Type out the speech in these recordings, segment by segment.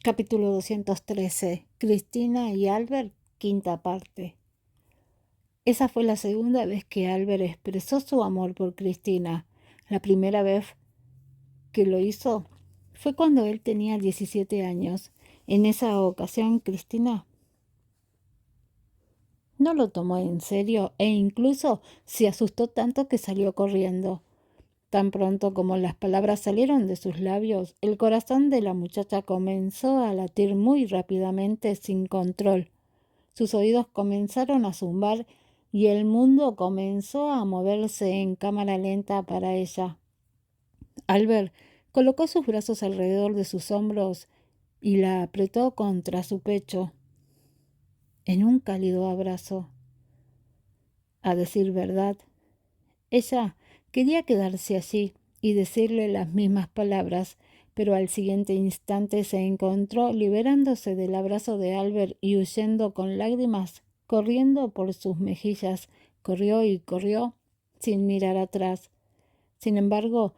Capítulo 213. Cristina y Albert, quinta parte. Esa fue la segunda vez que Albert expresó su amor por Cristina. La primera vez que lo hizo fue cuando él tenía 17 años. En esa ocasión, Cristina no lo tomó en serio e incluso se asustó tanto que salió corriendo. Tan pronto como las palabras salieron de sus labios, el corazón de la muchacha comenzó a latir muy rápidamente sin control. Sus oídos comenzaron a zumbar y el mundo comenzó a moverse en cámara lenta para ella. Albert colocó sus brazos alrededor de sus hombros y la apretó contra su pecho en un cálido abrazo. A decir verdad, ella quería quedarse allí y decirle las mismas palabras, pero al siguiente instante se encontró liberándose del abrazo de Albert y huyendo con lágrimas, corriendo por sus mejillas. Corrió y corrió sin mirar atrás. Sin embargo,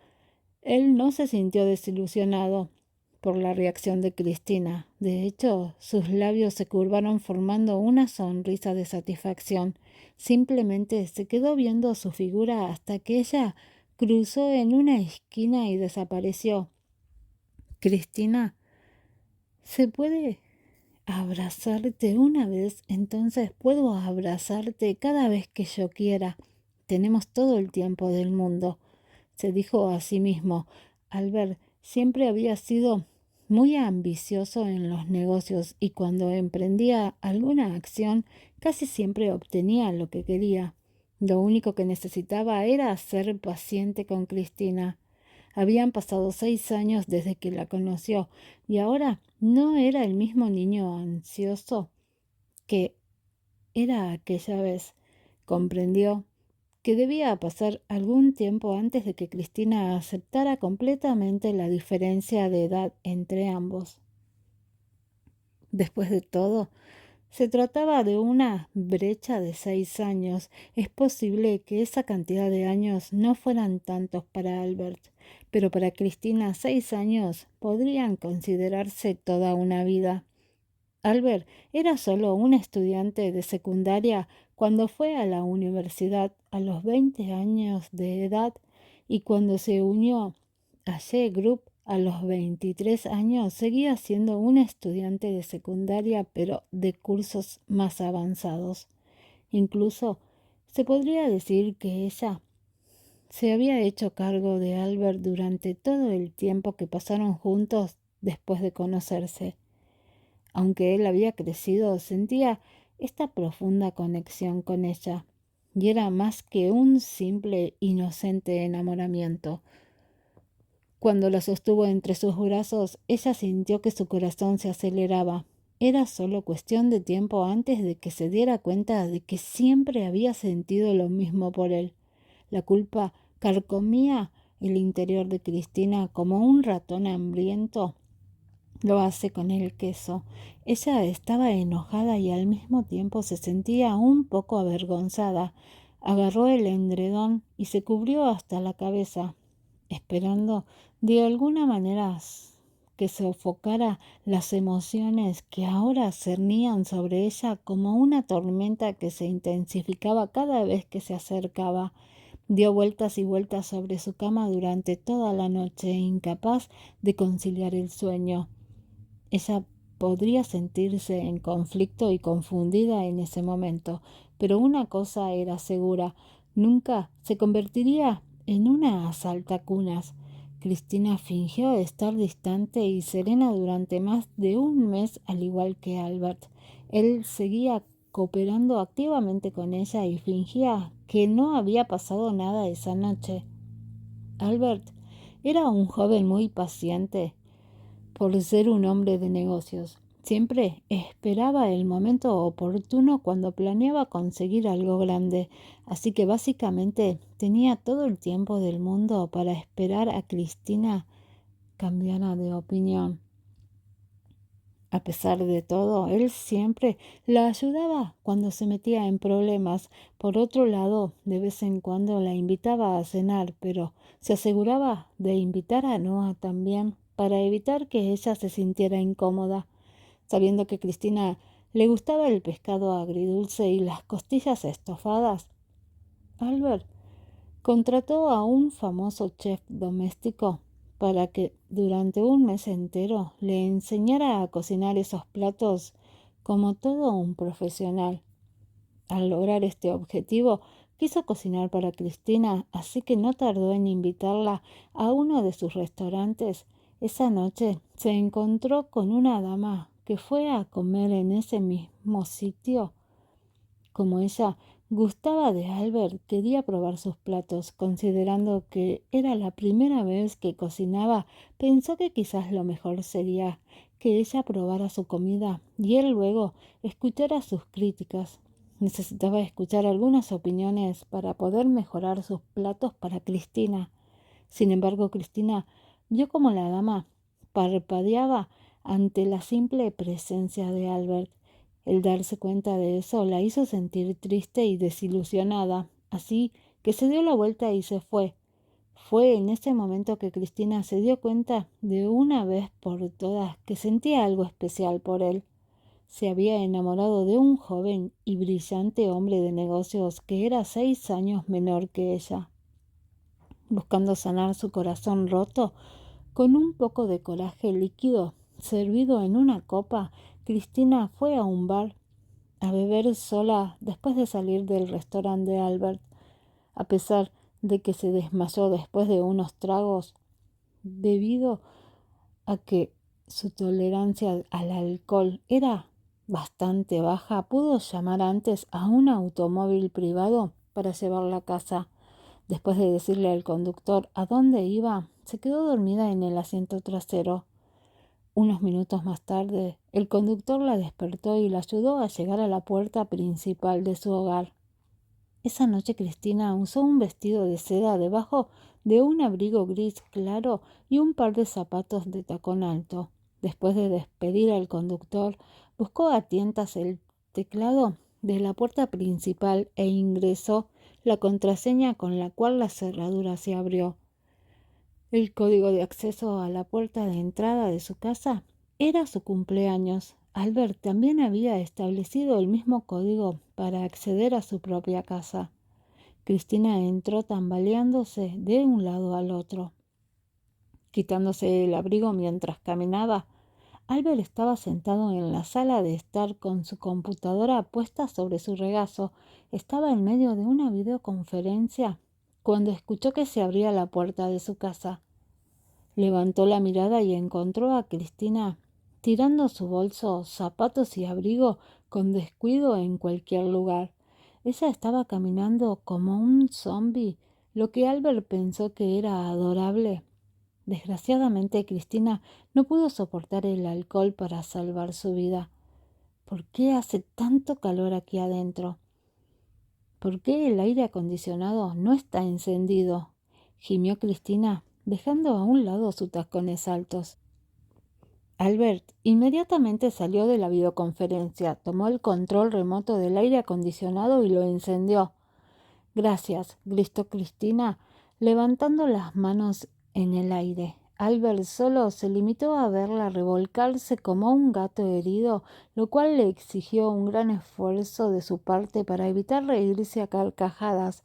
él no se sintió desilusionado por la reacción de Cristina. De hecho, sus labios se curvaron formando una sonrisa de satisfacción. Simplemente se quedó viendo su figura hasta que ella cruzó en una esquina y desapareció. Cristina, ¿se puede abrazarte una vez? Entonces puedo abrazarte cada vez que yo quiera. Tenemos todo el tiempo del mundo, se dijo a sí mismo. Albert siempre había sido muy ambicioso en los negocios y cuando emprendía alguna acción casi siempre obtenía lo que quería. Lo único que necesitaba era ser paciente con Cristina. Habían pasado 6 años desde que la conoció y ahora no era el mismo niño ansioso que era aquella vez. Comprendió que debía pasar algún tiempo antes de que Cristina aceptara completamente la diferencia de edad entre ambos. Después de todo, se trataba de una brecha de 6 años. Es posible que esa cantidad de años no fueran tantos para Albert, pero para Cristina 6 años podrían considerarse toda una vida. Albert era solo un estudiante de secundaria cuando fue a la universidad a los 20 años de edad y cuando se unió a G-Group a los 23 años seguía siendo un estudiante de secundaria pero de cursos más avanzados. Incluso se podría decir que ella se había hecho cargo de Albert durante todo el tiempo que pasaron juntos después de conocerse. Aunque él había crecido, sentía esta profunda conexión con ella, y era más que un simple, inocente enamoramiento. Cuando la sostuvo entre sus brazos, ella sintió que su corazón se aceleraba. Era solo cuestión de tiempo antes de que se diera cuenta de que siempre había sentido lo mismo por él. La culpa carcomía el interior de Cristina como un ratón hambriento lo hace con el queso. Ella estaba enojada y al mismo tiempo se sentía un poco avergonzada. Agarró el edredón y se cubrió hasta la cabeza, esperando de alguna manera que sofocara las emociones que ahora cernían sobre ella como una tormenta que se intensificaba cada vez que se acercaba. Dio vueltas y vueltas sobre su cama durante toda la noche, incapaz de conciliar el sueño. Ella podría sentirse en conflicto y confundida en ese momento, pero una cosa era segura, nunca se convertiría en una asaltacunas. Cristina fingió estar distante y serena durante más de un mes, al igual que Albert. Él seguía cooperando activamente con ella y fingía que no había pasado nada esa noche. Albert era un joven muy paciente por ser un hombre de negocios. Siempre esperaba el momento oportuno cuando planeaba conseguir algo grande, así que básicamente tenía todo el tiempo del mundo para esperar a Cristina cambiara de opinión. A pesar de todo, él siempre la ayudaba cuando se metía en problemas. Por otro lado, de vez en cuando la invitaba a cenar, pero se aseguraba de invitar a Noah también. para evitar que ella se sintiera incómoda. Sabiendo que Cristina le gustaba el pescado agridulce y las costillas estofadas, Albert contrató a un famoso chef doméstico para que durante un mes entero le enseñara a cocinar esos platos como todo un profesional. Al lograr este objetivo, quiso cocinar para Cristina, así que no tardó en invitarla a uno de sus restaurantes. Esa noche se encontró con una dama que fue a comer en ese mismo sitio. Como ella gustaba de Albert, quería probar sus platos. Considerando que era la primera vez que cocinaba, pensó que quizás lo mejor sería que ella probara su comida y él luego escuchara sus críticas. Necesitaba escuchar algunas opiniones para poder mejorar sus platos para Cristina. Sin embargo, Cristina vio como la dama parpadeaba ante la simple presencia de Albert. El darse cuenta de eso la hizo sentir triste y desilusionada, así que se dio la vuelta y se fue. Fue en ese momento que Cristina se dio cuenta de una vez por todas que sentía algo especial por él. Se había enamorado de un joven y brillante hombre de negocios que era 6 años menor que ella. Buscando sanar su corazón roto, con un poco de coraje líquido servido en una copa, Cristina fue a un bar a beber sola después de salir del restaurante de Albert. A pesar de que se desmayó después de unos tragos, debido a que su tolerancia al alcohol era bastante baja, pudo llamar antes a un automóvil privado para llevarla a casa. Después de decirle al conductor a dónde iba, se quedó dormida en el asiento trasero. Unos minutos más tarde, el conductor la despertó y la ayudó a llegar a la puerta principal de su hogar. Esa noche Cristina usó un vestido de seda debajo de un abrigo gris claro y un par de zapatos de tacón alto. Después de despedir al conductor, buscó a tientas el teclado de la puerta principal e ingresó la contraseña con la cual la cerradura se abrió. El código de acceso a la puerta de entrada de su casa era su cumpleaños. Albert también había establecido el mismo código para acceder a su propia casa. Cristina entró tambaleándose de un lado al otro. Quitándose el abrigo mientras caminaba, Albert estaba sentado en la sala de estar con su computadora puesta sobre su regazo. Estaba en medio de una videoconferencia cuando escuchó que se abría la puerta de su casa. Levantó la mirada y encontró a Cristina tirando su bolso, zapatos y abrigo con descuido en cualquier lugar. Ella estaba caminando como un zombi, lo que Albert pensó que era adorable. Desgraciadamente, Cristina no pudo soportar el alcohol para salvar su vida. ¿Por qué hace tanto calor aquí adentro? ¿Por qué el aire acondicionado no está encendido?, gimió Cristina, dejando a un lado sus tacones altos. Albert inmediatamente salió de la videoconferencia, tomó el control remoto del aire acondicionado y lo encendió. Gracias, gritó Cristina, levantando las manos en el aire. Albert solo se limitó a verla revolcarse como un gato herido, lo cual le exigió un gran esfuerzo de su parte para evitar reírse a carcajadas.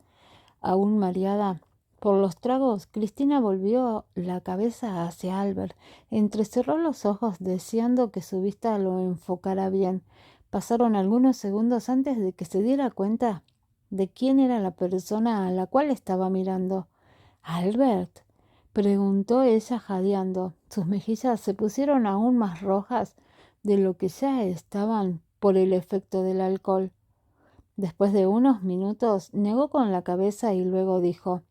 Aún mareada por los tragos, Cristina volvió la cabeza hacia Albert. Entrecerró los ojos deseando que su vista lo enfocara bien. Pasaron algunos segundos antes de que se diera cuenta de quién era la persona a la cual estaba mirando. «¿Albert?», preguntó ella jadeando. Sus mejillas se pusieron aún más rojas de lo que ya estaban por el efecto del alcohol. Después de unos minutos, negó con la cabeza y luego dijo: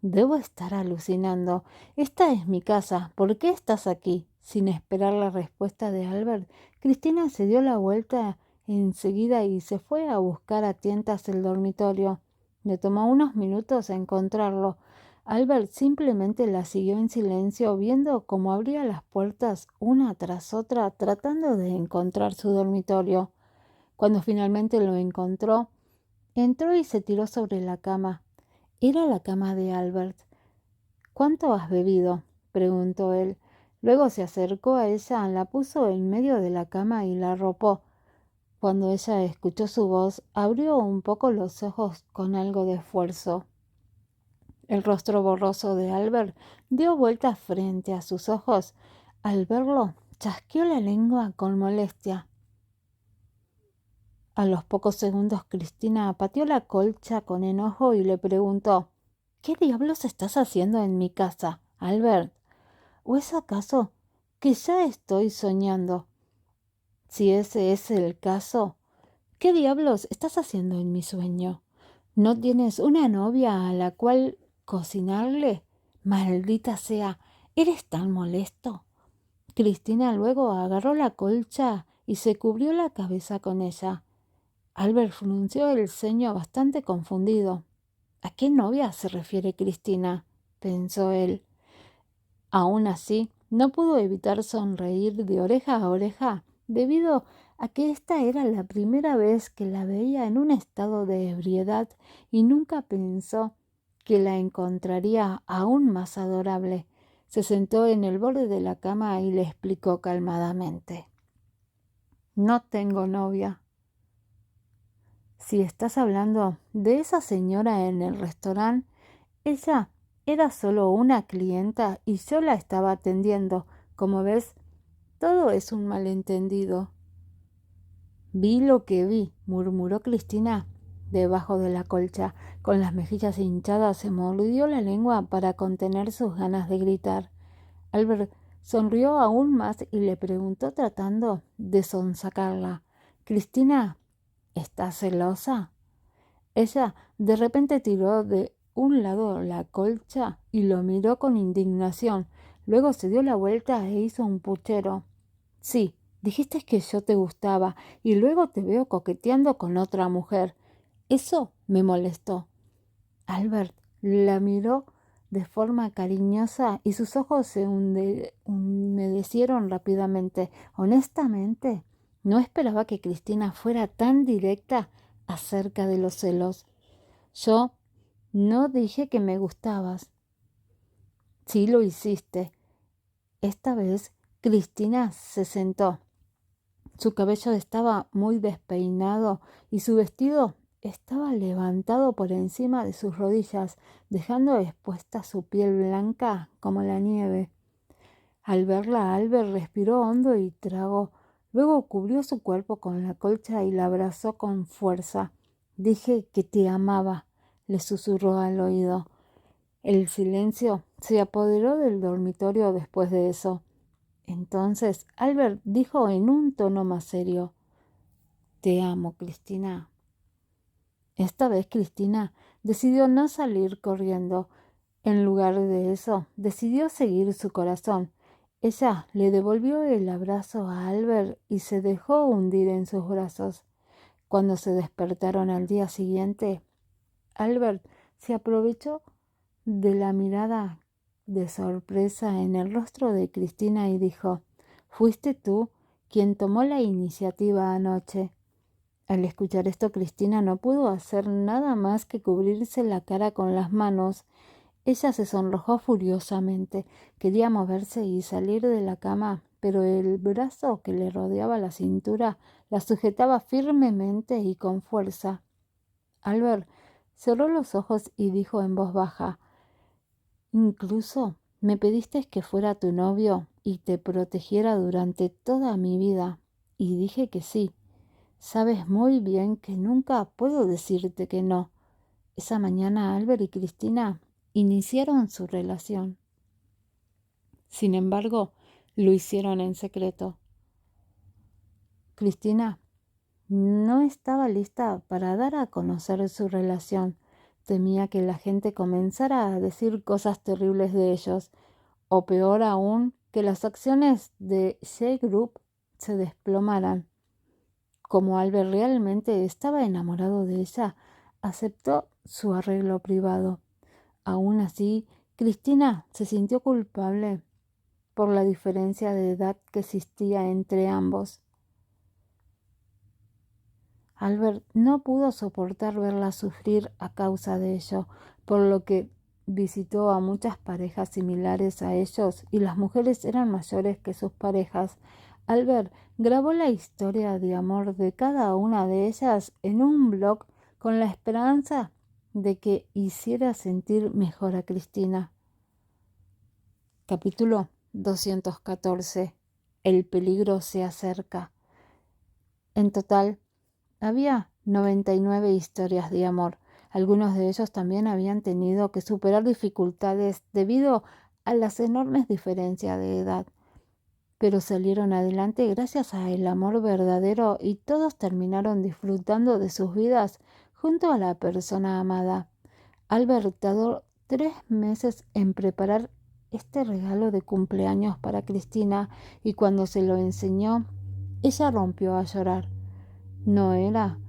«Debo estar alucinando. Esta es mi casa. ¿Por qué estás aquí?». Sin esperar la respuesta de Albert, Cristina se dio la vuelta enseguida y se fue a buscar a tientas el dormitorio. Le tomó unos minutos encontrarlo. Albert simplemente la siguió en silencio, viendo cómo abría las puertas una tras otra, tratando de encontrar su dormitorio. Cuando finalmente lo encontró, entró y se tiró sobre la cama. Era la cama de Albert. «¿Cuánto has bebido?», preguntó él. Luego se acercó a ella, la puso en medio de la cama y la arropó. Cuando ella escuchó su voz, abrió un poco los ojos con algo de esfuerzo. El rostro borroso de Albert dio vueltas frente a sus ojos. Al verlo, chasqueó la lengua con molestia. A los pocos segundos Cristina pateó la colcha con enojo y le preguntó: ¿Qué diablos estás haciendo en mi casa, Albert? ¿O es acaso que ya estoy soñando? Si ese es el caso, ¿qué diablos estás haciendo en mi sueño? ¿No tienes una novia a la cual cocinarle? Maldita sea, ¿eres tan molesto? Cristina luego agarró la colcha y se cubrió la cabeza con ella. Albert frunció el ceño bastante confundido. ¿A qué novia se refiere Cristina?, pensó él. Aún así, no pudo evitar sonreír de oreja a oreja, debido a que esta era la primera vez que la veía en un estado de ebriedad y nunca pensó que la encontraría aún más adorable. Se sentó en el borde de la cama y le explicó calmadamente: No tengo novia. Si estás hablando de esa señora en el restaurante, ella era solo una clienta y yo la estaba atendiendo. Como ves, todo es un malentendido. Vi lo que vi, murmuró Cristina debajo de la colcha. Con las mejillas hinchadas se mordió la lengua para contener sus ganas de gritar. Albert sonrió aún más y le preguntó tratando de sonsacarla: Cristina, ¿estás celosa? Ella de repente tiró de un lado la colcha y lo miró con indignación. Luego se dio la vuelta e hizo un puchero. Sí, dijiste que yo te gustaba y luego te veo coqueteando con otra mujer. Eso me molestó. Albert la miró de forma cariñosa y sus ojos se humedecieron rápidamente. Honestamente, no esperaba que Cristina fuera tan directa acerca de los celos. Yo no dije que me gustabas. Sí lo hiciste. Esta vez Cristina se sentó. Su cabello estaba muy despeinado y su vestido estaba levantado por encima de sus rodillas, dejando expuesta su piel blanca como la nieve. Al verla, Albert respiró hondo y tragó. Luego cubrió su cuerpo con la colcha y la abrazó con fuerza. Dije que te amaba, le susurró al oído. El silencio se apoderó del dormitorio después de eso. Entonces Albert dijo en un tono más serio: Te amo, Cristina. Esta vez Cristina decidió no salir corriendo. En lugar de eso, decidió seguir su corazón. Ella le devolvió el abrazo a Albert y se dejó hundir en sus brazos. Cuando se despertaron al día siguiente, Albert se aprovechó de la mirada de sorpresa en el rostro de Cristina y dijo: Fuiste tú quien tomó la iniciativa anoche. Al escuchar esto, Cristina no pudo hacer nada más que cubrirse la cara con las manos. Ella se sonrojó furiosamente. Quería moverse y salir de la cama, pero el brazo que le rodeaba la cintura la sujetaba firmemente y con fuerza. Albert cerró los ojos y dijo en voz baja: Incluso me pediste que fuera tu novio y te protegiera durante toda mi vida. Y dije que sí. Sabes muy bien que nunca puedo decirte que no. Esa mañana Albert y Cristina iniciaron su relación. Sin embargo, lo hicieron en secreto. Cristina no estaba lista para dar a conocer su relación. Temía que la gente comenzara a decir cosas terribles de ellos, o peor aún, que las acciones de Shea Group se desplomaran. Como Albert realmente estaba enamorado de ella, aceptó su arreglo privado. Aún así, Cristina se sintió culpable por la diferencia de edad que existía entre ambos. Albert no pudo soportar verla sufrir a causa de ello, por lo que visitó a muchas parejas similares a ellos y las mujeres eran mayores que sus parejas. Albert grabó la historia de amor de cada una de ellas en un blog con la esperanza de que hiciera sentir mejor a Cristina. Capítulo 214. El peligro se acerca. En total, había 99 historias de amor. Algunos de ellos también habían tenido que superar dificultades debido a las enormes diferencias de edad, pero salieron adelante gracias al amor verdadero y todos terminaron disfrutando de sus vidas junto a la persona amada. Albert tardó 3 meses en preparar este regalo de cumpleaños para Cristina y cuando se lo enseñó, ella rompió a llorar. No era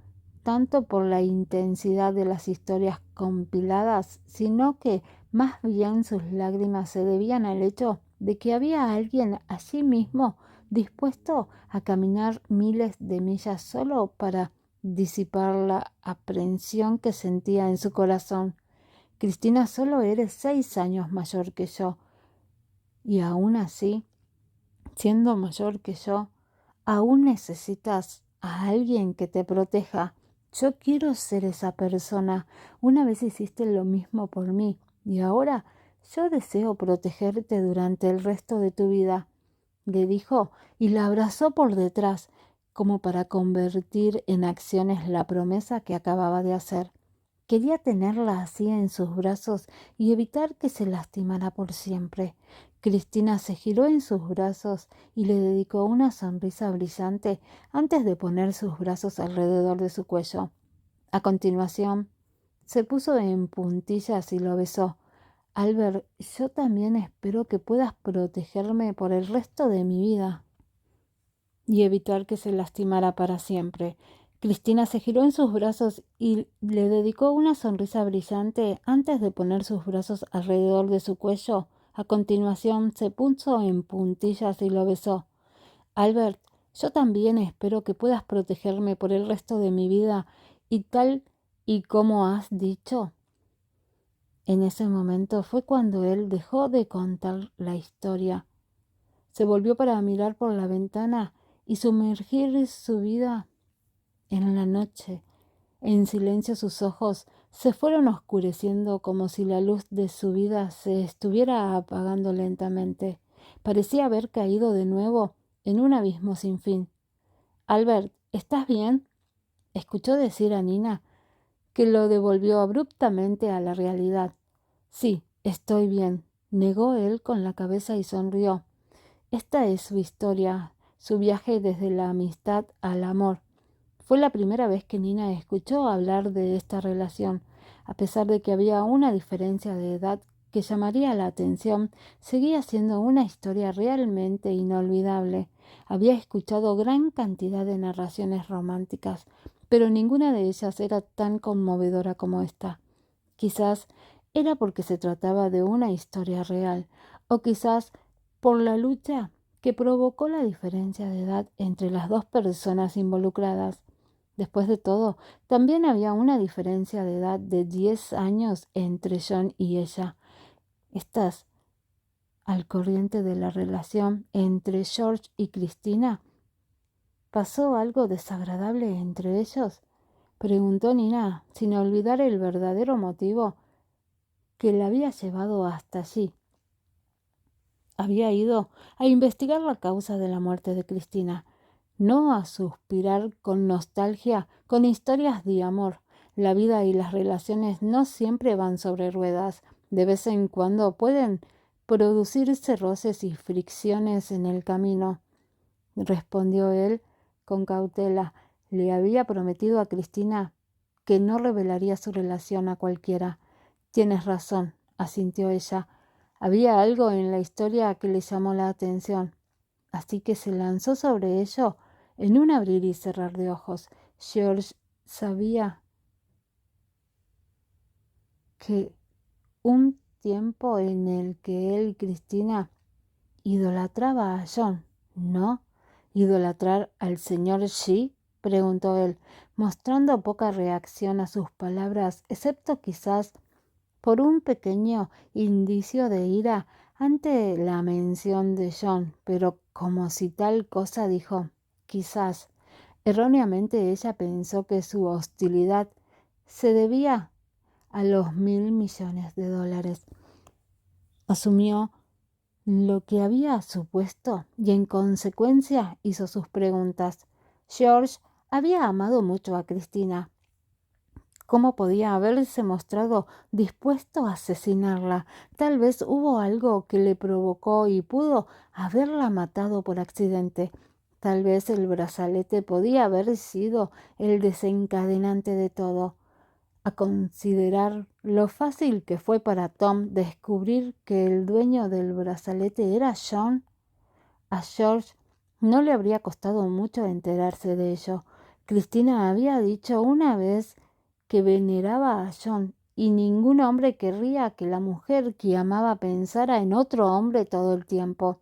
tanto por la intensidad de las historias compiladas, sino que más bien sus lágrimas se debían al hecho de que había alguien allí mismo dispuesto a caminar miles de millas solo para disipar la aprensión que sentía en su corazón. Cristina solo eres 6 años mayor que yo, y aún así, siendo mayor que yo, aún necesitas a alguien que te proteja. Yo quiero ser esa persona. Una vez hiciste lo mismo por mí y ahora yo deseo protegerte durante el resto de tu vida, le dijo y la abrazó por detrás, como para convertir en acciones la promesa que acababa de hacer. Quería tenerla así en sus brazos y evitar que se lastimara por siempre. Cristina se giró en sus brazos y le dedicó una sonrisa brillante antes de poner sus brazos alrededor de su cuello. A continuación, se puso en puntillas y lo besó. Albert, yo también espero que puedas protegerme por el resto de mi vida y evitar que se lastimara para siempre. Cristina se giró en sus brazos y le dedicó una sonrisa brillante antes de poner sus brazos alrededor de su cuello. A continuación se puso en puntillas y lo besó. Albert, yo también espero que puedas protegerme por el resto de mi vida y tal y como has dicho. En ese momento fue cuando él dejó de contar la historia. Se volvió para mirar por la ventana y sumergir su vida en la noche. En silencio sus ojos se fueron oscureciendo como si la luz de su vida se estuviera apagando lentamente. Parecía haber caído de nuevo en un abismo sin fin. Albert, ¿estás bien?, escuchó decir a Nina, que lo devolvió abruptamente a la realidad. Sí, estoy bien, negó él con la cabeza y sonrió. Esta es su historia, su viaje desde la amistad al amor. Fue la primera vez que Nina escuchó hablar de esta relación. A pesar de que había una diferencia de edad que llamaría la atención, seguía siendo una historia realmente inolvidable. Había escuchado gran cantidad de narraciones románticas, pero ninguna de ellas era tan conmovedora como esta. Quizás era porque se trataba de una historia real, o quizás por la lucha que provocó la diferencia de edad entre las dos personas involucradas. Después de todo, también había una diferencia de edad de 10 años entre John y ella. ¿Estás al corriente de la relación entre George y Cristina? ¿Pasó algo desagradable entre ellos?, preguntó Nina, sin olvidar el verdadero motivo que la había llevado hasta allí. Había ido a investigar la causa de la muerte de Cristina, no a suspirar con nostalgia con historias de amor. La vida y las relaciones no siempre van sobre ruedas. De vez en cuando pueden producirse roces y fricciones en el camino, respondió él con cautela. Le había prometido a Cristina que no revelaría su relación a cualquiera. Tienes razón, asintió ella. Había algo en la historia que le llamó la atención, así que se lanzó sobre ello en un abrir y cerrar de ojos. George sabía que un tiempo en el que él y Cristina idolatraba a John, ¿no? ¿Idolatrar al señor G?, preguntó él, mostrando poca reacción a sus palabras, excepto quizás por un pequeño indicio de ira ante la mención de John, pero como si tal cosa dijo, quizás. Erróneamente ella pensó que su hostilidad se debía a los $1.000 millones. Asumió lo que había supuesto y en consecuencia hizo sus preguntas. George había amado mucho a Cristina. ¿Cómo podía haberse mostrado dispuesto a asesinarla? Tal vez hubo algo que le provocó y pudo haberla matado por accidente. Tal vez el brazalete podía haber sido el desencadenante de todo. A considerar lo fácil que fue para Tom descubrir que el dueño del brazalete era John, a George no le habría costado mucho enterarse de ello. Cristina había dicho una vez que veneraba a John, y ningún hombre querría que la mujer que amaba pensara en otro hombre todo el tiempo.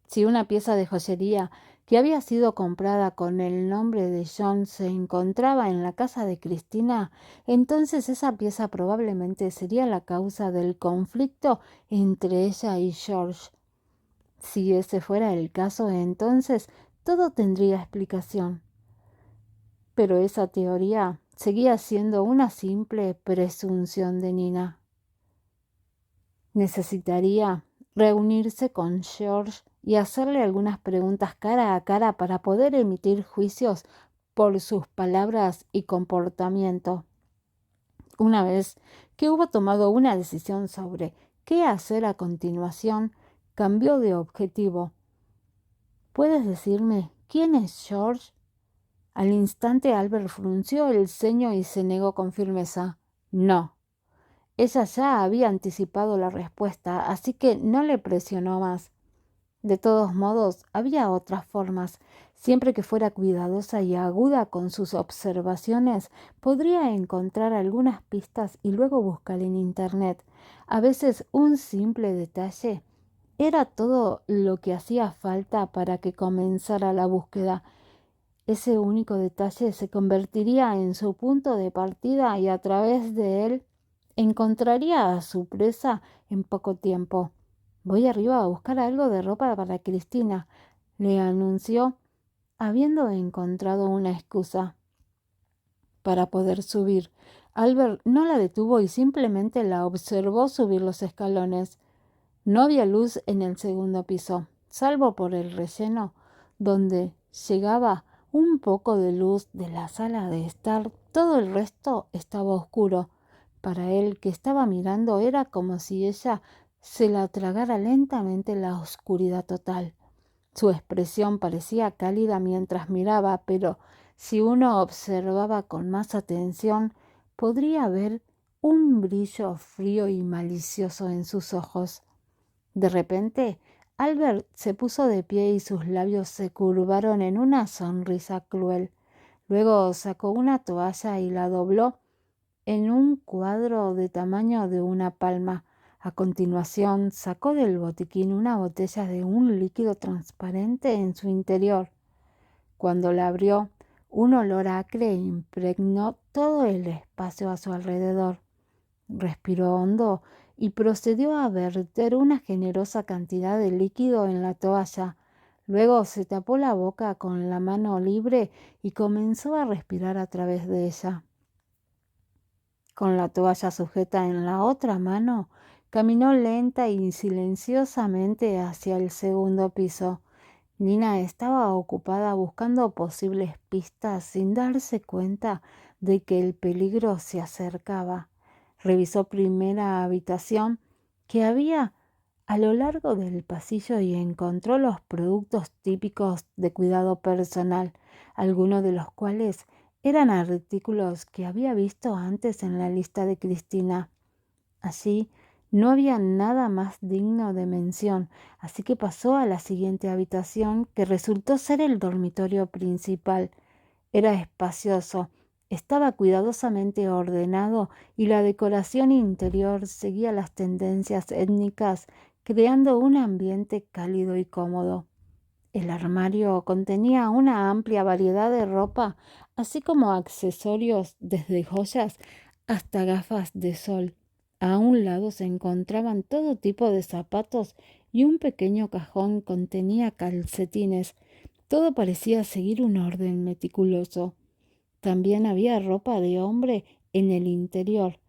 Si una pieza de joyería que había sido comprada con el nombre de John se encontraba en la casa de Cristina, entonces esa pieza probablemente sería la causa del conflicto entre ella y George. Si ese fuera el caso, entonces todo tendría explicación. Pero esa teoría seguía siendo una simple presunción de Nina. Necesitaría reunirse con George y hacerle algunas preguntas cara a cara para poder emitir juicios por sus palabras y comportamiento. Una vez que hubo tomado una decisión sobre qué hacer a continuación, cambió de objetivo. ¿Puedes decirme quién es George? Al instante Albert frunció el ceño y se negó con firmeza. No. Ella ya había anticipado la respuesta, así que no le presionó más. De todos modos, había otras formas. Siempre que fuera cuidadosa y aguda con sus observaciones, podría encontrar algunas pistas y luego buscar en Internet. A veces un simple detalle era todo lo que hacía falta para que comenzara la búsqueda. Ese único detalle se convertiría en su punto de partida y a través de él encontraría a su presa en poco tiempo. Voy arriba a buscar algo de ropa para Cristina, le anunció, habiendo encontrado una excusa para poder subir. Albert no la detuvo y simplemente la observó subir los escalones. No había luz en el segundo piso, salvo por el relleno, donde llegaba un poco de luz de la sala de estar. Todo el resto estaba oscuro. Para él, que estaba mirando, era como si ella se la tragara lentamente la oscuridad total. Su expresión parecía cálida mientras miraba, pero si uno observaba con más atención, podría ver un brillo frío y malicioso en sus ojos. De repente, Albert se puso de pie y sus labios se curvaron en una sonrisa cruel. Luego sacó una toalla y la dobló en un cuadro de tamaño de una palma. A continuación, sacó del botiquín una botella de un líquido transparente en su interior. Cuando la abrió, un olor acre impregnó todo el espacio a su alrededor. Respiró hondo y procedió a verter una generosa cantidad de líquido en la toalla. Luego se tapó la boca con la mano libre y comenzó a respirar a través de ella. Con la toalla sujeta en la otra mano, caminó lenta y silenciosamente hacia el segundo piso. Nina estaba ocupada buscando posibles pistas sin darse cuenta de que el peligro se acercaba. Revisó primera habitación que había a lo largo del pasillo y encontró los productos típicos de cuidado personal, algunos de los cuales eran artículos que había visto antes en la lista de Cristina. Allí no había nada más digno de mención, así que pasó a la siguiente habitación, que resultó ser el dormitorio principal. Era espacioso, estaba cuidadosamente ordenado y la decoración interior seguía las tendencias étnicas, creando un ambiente cálido y cómodo. El armario contenía una amplia variedad de ropa, así como accesorios desde joyas hasta gafas de sol. A un lado se encontraban todo tipo de zapatos y un pequeño cajón contenía calcetines. Todo parecía seguir un orden meticuloso. También había ropa de hombre en el interior.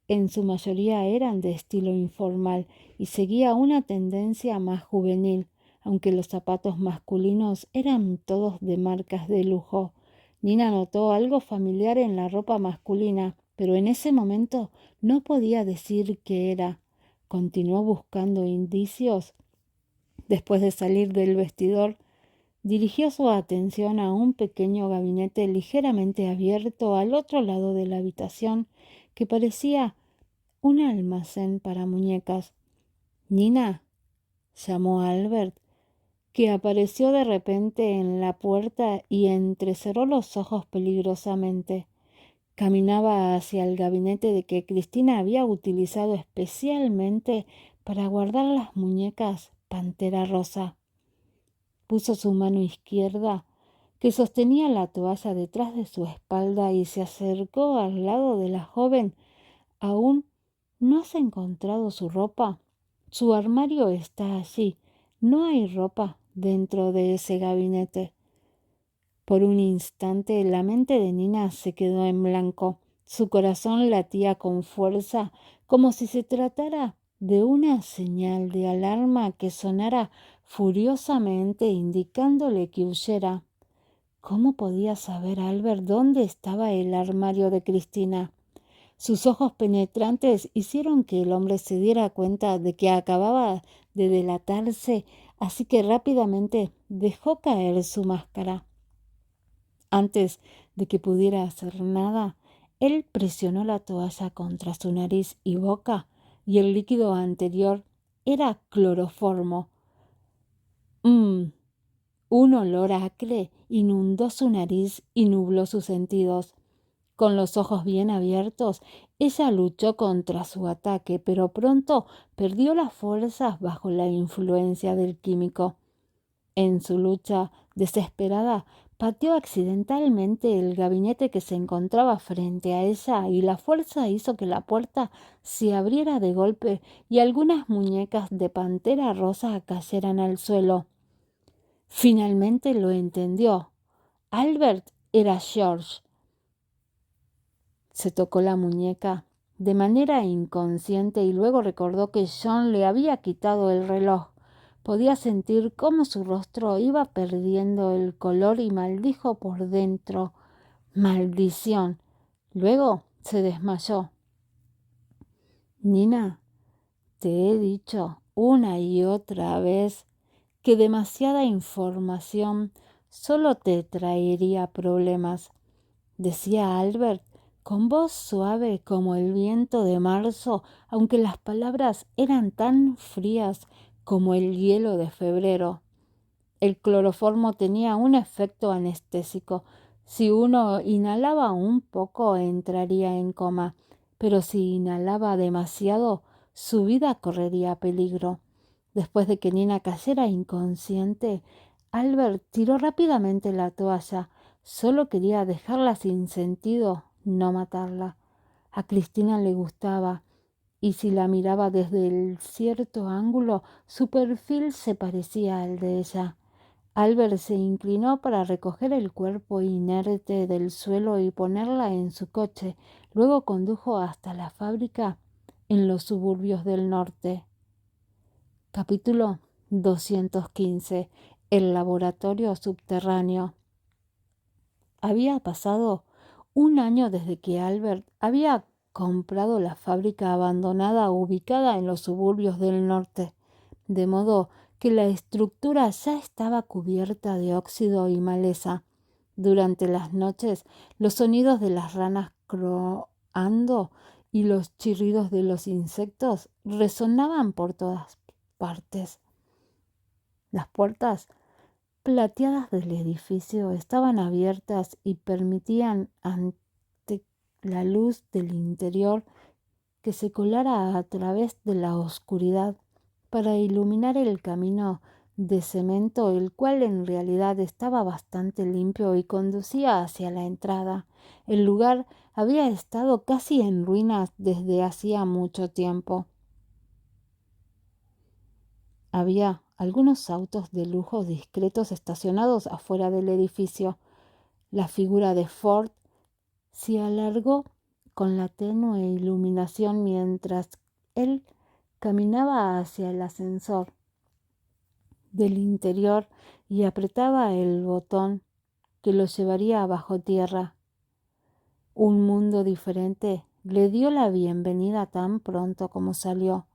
En su mayoría eran de estilo informal y seguía una tendencia más juvenil, aunque los zapatos masculinos eran todos de marcas de lujo. Nina notó algo familiar en la ropa masculina, pero en ese momento no podía decir qué era. Continuó buscando indicios. Después de salir del vestidor, dirigió su atención a un pequeño gabinete ligeramente abierto al otro lado de la habitación, que parecía un almacén para muñecas. Nina, llamó a Albert, que apareció de repente en la puerta y entrecerró los ojos peligrosamente. Caminaba hacia el gabinete de que Cristina había utilizado especialmente para guardar las muñecas Pantera Rosa. Puso su mano izquierda, que sostenía la toalla, detrás de su espalda y se acercó al lado de la joven. ¿Aún no has encontrado su ropa? Su armario está allí. No hay ropa dentro de ese gabinete. Por un instante la mente de Nina se quedó en blanco. Su corazón latía con fuerza, como si se tratara de una señal de alarma que sonara furiosamente indicándole que huyera. ¿Cómo podía saber Albert dónde estaba el armario de Cristina? Sus ojos penetrantes hicieron que el hombre se diera cuenta de que acababa de delatarse, así que rápidamente dejó caer su máscara. Antes de que pudiera hacer nada, él presionó la toalla contra su nariz y boca, y el líquido anterior era cloroformo. Un olor acre inundó su nariz y nubló sus sentidos. Con los ojos bien abiertos, ella luchó contra su ataque, pero pronto perdió las fuerzas bajo la influencia del químico. En su lucha desesperada, pateó accidentalmente el gabinete que se encontraba frente a ella y la fuerza hizo que la puerta se abriera de golpe y algunas muñecas de Pantera Rosa cayeran al suelo. Finalmente lo entendió. Albert era George. Se tocó la muñeca de manera inconsciente y luego recordó que John le había quitado el reloj. Podía sentir cómo su rostro iba perdiendo el color y maldijo por dentro. ¡Maldición! Luego se desmayó. Nina, te he dicho una y otra vez que demasiada información solo te traería problemas, decía Albert con voz suave como el viento de marzo, aunque las palabras eran tan frías como el hielo de febrero. El cloroformo tenía un efecto anestésico. Si uno inhalaba un poco, entraría en coma, pero si inhalaba demasiado, su vida correría peligro. Después de que Nina cayera inconsciente, Albert tiró rápidamente la toalla. Solo quería dejarla sin sentido, no matarla. A Cristina le gustaba, y si la miraba desde el cierto ángulo, su perfil se parecía al de ella. Albert se inclinó para recoger el cuerpo inerte del suelo y ponerla en su coche. Luego condujo hasta la fábrica en los suburbios del norte. Capítulo 215. El laboratorio subterráneo. Había pasado un año desde que Albert había comprado la fábrica abandonada ubicada en los suburbios del norte, de modo que la estructura ya estaba cubierta de óxido y maleza. Durante las noches, los sonidos de las ranas croando y los chirridos de los insectos resonaban por todas partes. Las puertas plateadas del edificio estaban abiertas y permitían ante la luz del interior que se colara a través de la oscuridad para iluminar el camino de cemento, el cual en realidad estaba bastante limpio y conducía hacia la entrada. El lugar había estado casi en ruinas desde hacía mucho tiempo. Había algunos autos de lujo discretos estacionados afuera del edificio. La figura de Ford se alargó con la tenue iluminación mientras él caminaba hacia el ascensor del interior y apretaba el botón que lo llevaría bajo tierra. Un mundo diferente le dio la bienvenida tan pronto como salió.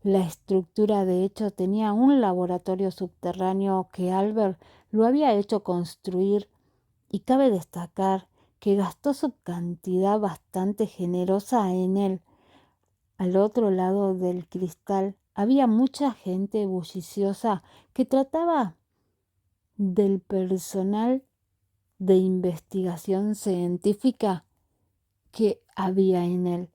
La estructura, de hecho, tenía un laboratorio subterráneo que Albert lo había hecho construir, y cabe destacar que gastó su cantidad bastante generosa en él. Al otro lado del cristal había mucha gente bulliciosa que trataba del personal de investigación científica que había en él.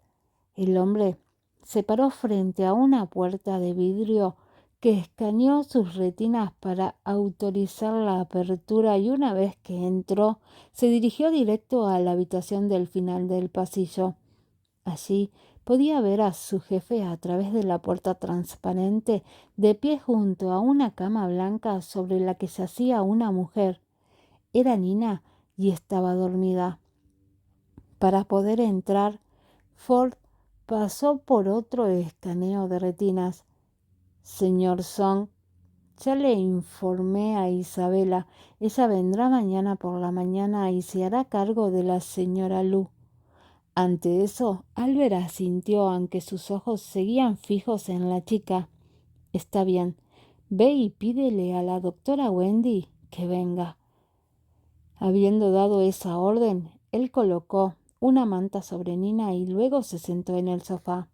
El hombre se paró frente a una puerta de vidrio que escaneó sus retinas para autorizar la apertura, y una vez que entró, se dirigió directo a la habitación del final del pasillo. Allí podía ver a su jefe a través de la puerta transparente, de pie junto a una cama blanca sobre la que yacía una mujer. Era Nina y estaba dormida. Para poder entrar, Ford pasó por otro escaneo de retinas. Señor Song, ya le informé a Isabela. Ella vendrá mañana por la mañana y se hará cargo de la señora Lu. Ante eso, Albert asintió, aunque sus ojos seguían fijos en la chica. Está bien. Ve y pídele a la doctora Wendy que venga. Habiendo dado esa orden, él colocó una manta sobre Nina y luego se sentó en el sofá.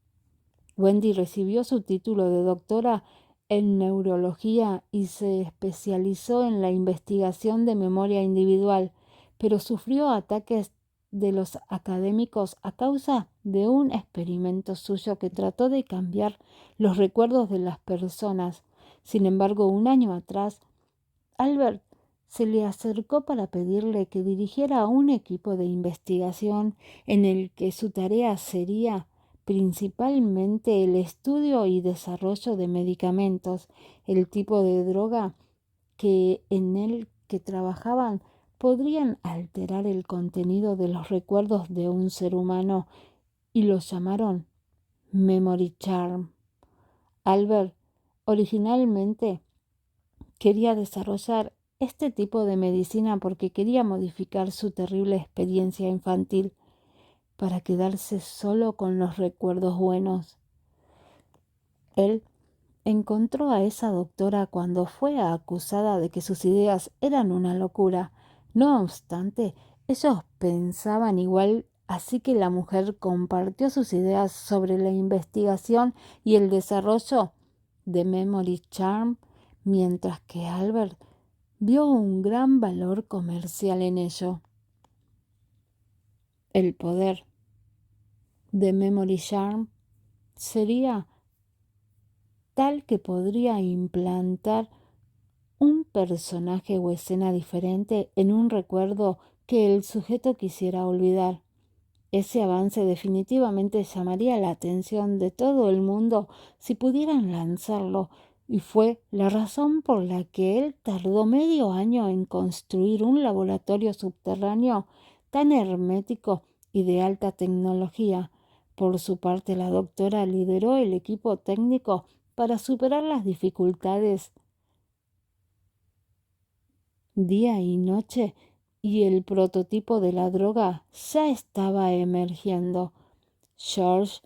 Wendy recibió su título de doctora en neurología y se especializó en la investigación de memoria individual, pero sufrió ataques de los académicos a causa de un experimento suyo que trató de cambiar los recuerdos de las personas. Sin embargo, un año atrás, Albert se le acercó para pedirle que dirigiera un equipo de investigación en el que su tarea sería principalmente el estudio y desarrollo de medicamentos. El tipo de droga que en el que trabajaban podrían alterar el contenido de los recuerdos de un ser humano, y lo llamaron Memory Charm. Albert originalmente quería desarrollar este tipo de medicina porque quería modificar su terrible experiencia infantil para quedarse solo con los recuerdos buenos. Él encontró a esa doctora cuando fue acusada de que sus ideas eran una locura. No obstante, ellos pensaban igual, así que la mujer compartió sus ideas sobre la investigación y el desarrollo de Memory Charm, mientras que Albert vio un gran valor comercial en ello. El poder de Memory Charm sería tal que podría implantar un personaje o escena diferente en un recuerdo que el sujeto quisiera olvidar. Ese avance definitivamente llamaría la atención de todo el mundo si pudieran lanzarlo, y fue la razón por la que él tardó medio año en construir un laboratorio subterráneo tan hermético y de alta tecnología. Por su parte, la doctora lideró el equipo técnico para superar las dificultades día y noche, y el prototipo de la droga ya estaba emergiendo. George,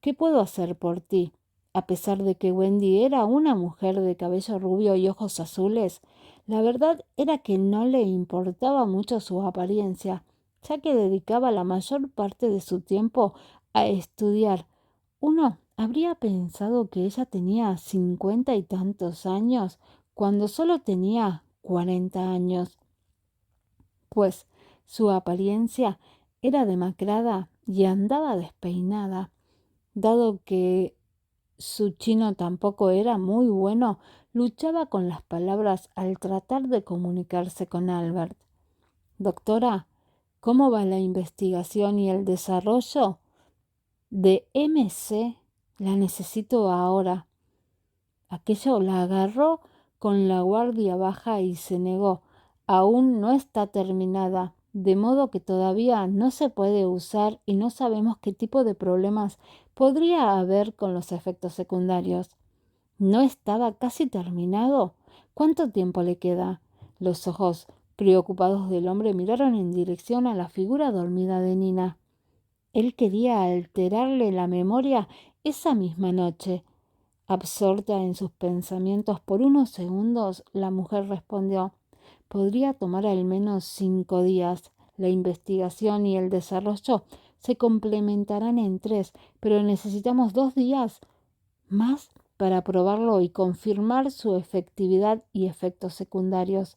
¿qué puedo hacer por ti? A pesar de que Wendy era una mujer de cabello rubio y ojos azules, la verdad era que no le importaba mucho su apariencia, ya que dedicaba la mayor parte de su tiempo a estudiar. Uno habría pensado que ella tenía 50 y tantos años cuando solo tenía 40 años, pues su apariencia era demacrada y andaba despeinada. Dado que su chino tampoco era muy bueno, luchaba con las palabras al tratar de comunicarse con Albert. Doctora, ¿Cómo va la investigación y el desarrollo? De MC la necesito ahora. Aquello la agarró con la guardia baja y se negó. Aún no está terminada, de modo que todavía no se puede usar y no sabemos qué tipo de problemas podría haber con los efectos secundarios. ¿No estaba casi terminado? ¿Cuánto tiempo le queda? Los ojos preocupados del hombre miraron en dirección a la figura dormida de Nina. Él quería alterarle la memoria esa misma noche. Absorta en sus pensamientos por unos segundos, la mujer respondió: podría tomar al menos 5 días. La investigación y el desarrollo se complementarán en 3, pero necesitamos 2 días más para probarlo y confirmar su efectividad y efectos secundarios.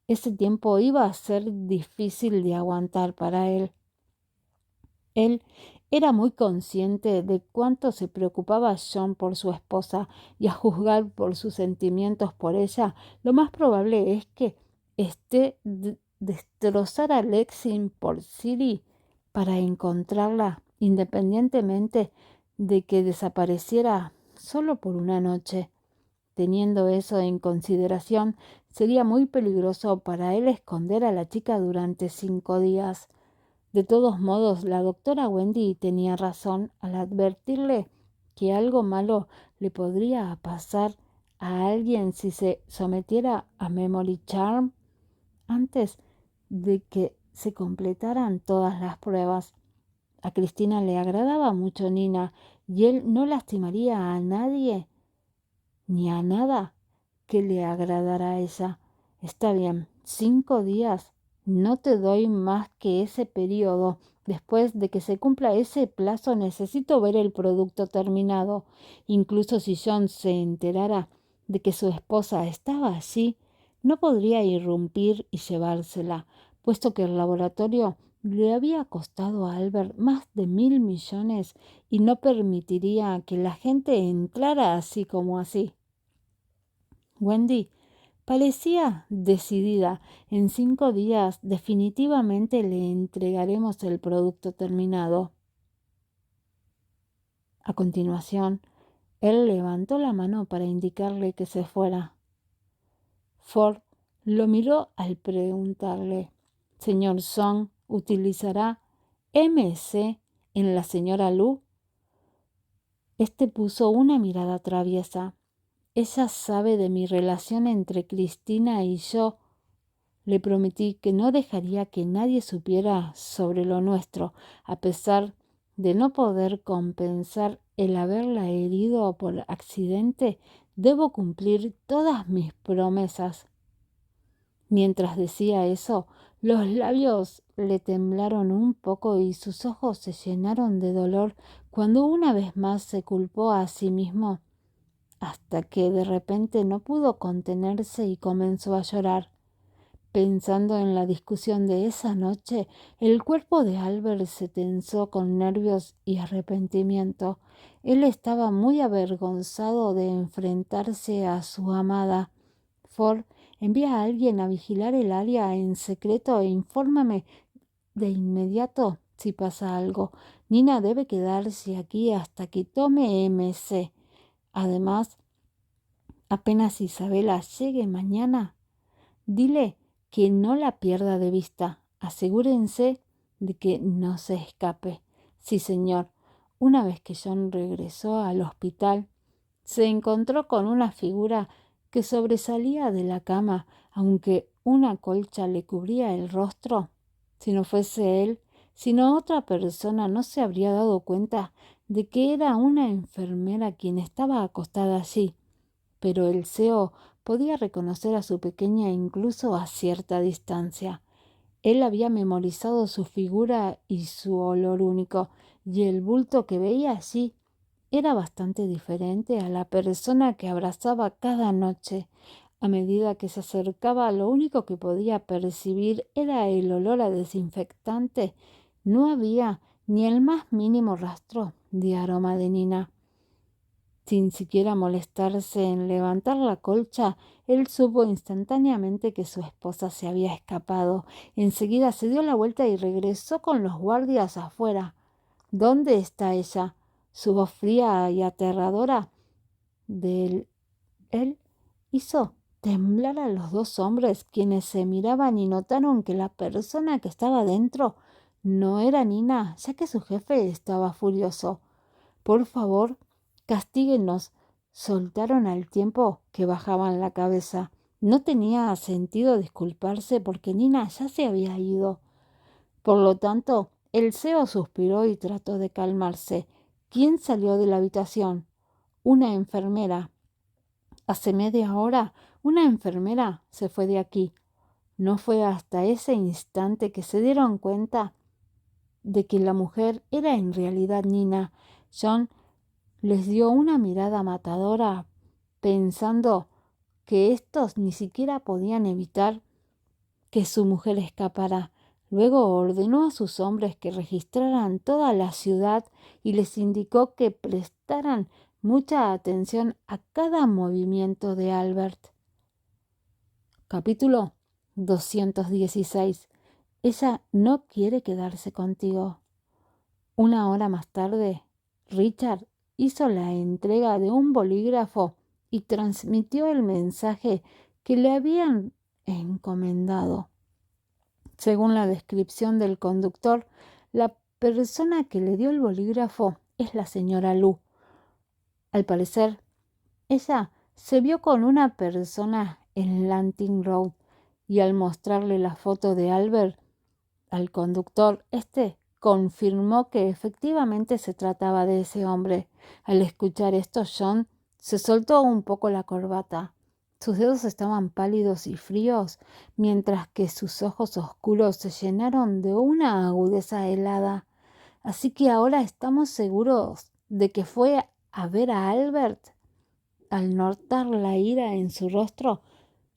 Ese tiempo iba a ser difícil de aguantar para él. Él era muy consciente de cuánto se preocupaba John por su esposa, y a juzgar por sus sentimientos por ella, lo más probable es que destrozara a Lexington por City para encontrarla, independientemente de que desapareciera solo por una noche. Teniendo eso en consideración, sería muy peligroso para él esconder a la chica durante 5 días. De todos modos, la doctora Wendy tenía razón al advertirle que algo malo le podría pasar a alguien si se sometiera a Memory Charm antes de que se completaran todas las pruebas. A Cristina le agradaba mucho Nina y él no lastimaría a nadie ni a nada que le agradara a ella. Está bien, 5 días. No te doy más que ese periodo. Después de que se cumpla ese plazo necesito ver el producto terminado. Incluso si John se enterara de que su esposa estaba allí, no podría irrumpir y llevársela, puesto que el laboratorio le había costado a Albert más de 1.000 millones y no permitiría que la gente entrara así como así. Wendy parecía decidida. En 5 días definitivamente le entregaremos el producto terminado. A continuación, él levantó la mano para indicarle que se fuera. Ford lo miró al preguntarle: ¿Señor Song utilizará MC en la señora Lu? Este puso una mirada traviesa. Ella sabe de mi relación entre Cristina y yo. Le prometí que no dejaría que nadie supiera sobre lo nuestro, a pesar de no poder compensar el haberla herido por accidente. Debo cumplir todas mis promesas. Mientras decía eso, los labios le temblaron un poco y sus ojos se llenaron de dolor cuando una vez más se culpó a sí mismo, hasta que de repente no pudo contenerse y comenzó a llorar. Pensando en la discusión de esa noche, el cuerpo de Albert se tensó con nervios y arrepentimiento. Él estaba muy avergonzado de enfrentarse a su amada. Ford, envía a alguien a vigilar el área en secreto e infórmame de inmediato si pasa algo. Nina debe quedarse aquí hasta que tome MC. Además, apenas Isabela llegue mañana, dile que no la pierda de vista. Asegúrense de que no se escape. Sí, señor. Una vez que John regresó al hospital, se encontró con una figura que sobresalía de la cama, aunque una colcha le cubría el rostro. Si no fuese él, sino otra persona, no se habría dado cuenta de que era una enfermera quien estaba acostada allí. Pero el CEO podía reconocer a su pequeña incluso a cierta distancia. Él había memorizado su figura y su olor único, y el bulto que veía allí era bastante diferente a la persona que abrazaba cada noche. A medida que se acercaba, lo único que podía percibir era el olor a desinfectante. No había ni el más mínimo rastro de aroma de Nina. Sin siquiera molestarse en levantar la colcha, él supo instantáneamente que su esposa se había escapado. Enseguida se dio la vuelta y regresó con los guardias afuera. ¿Dónde está ella? Su voz fría y aterradora de él hizo temblar a los dos hombres, quienes se miraban y notaron que la persona que estaba dentro no era Nina, ya que su jefe estaba furioso. Por favor, castíguenos, soltaron al tiempo que bajaban la cabeza. No tenía sentido disculparse porque Nina ya se había ido. Por lo tanto, el CEO suspiró y trató de calmarse. ¿Quién salió de la habitación? Una enfermera. Hace media hora, una enfermera se fue de aquí. No fue hasta ese instante que se dieron cuenta de que la mujer era en realidad Nina. John les dio una mirada matadora, pensando que estos ni siquiera podían evitar que su mujer escapara. Luego ordenó a sus hombres que registraran toda la ciudad y les indicó que prestaran mucha atención a cada movimiento de Albert. Capítulo 216. Ella no quiere quedarse contigo. Una hora más tarde, Richard hizo la entrega de un bolígrafo y transmitió el mensaje que le habían encomendado. Según la descripción del conductor, la persona que le dio el bolígrafo es la señora Lu. Al parecer, ella se vio con una persona en Lanting Road y al mostrarle la foto de Albert al conductor, este confirmó que efectivamente se trataba de ese hombre. Al escuchar esto, John se soltó un poco la corbata. Sus dedos estaban pálidos y fríos, mientras que sus ojos oscuros se llenaron de una agudeza helada. Así que ahora estamos seguros de que fue a ver a Albert. Al notar la ira en su rostro,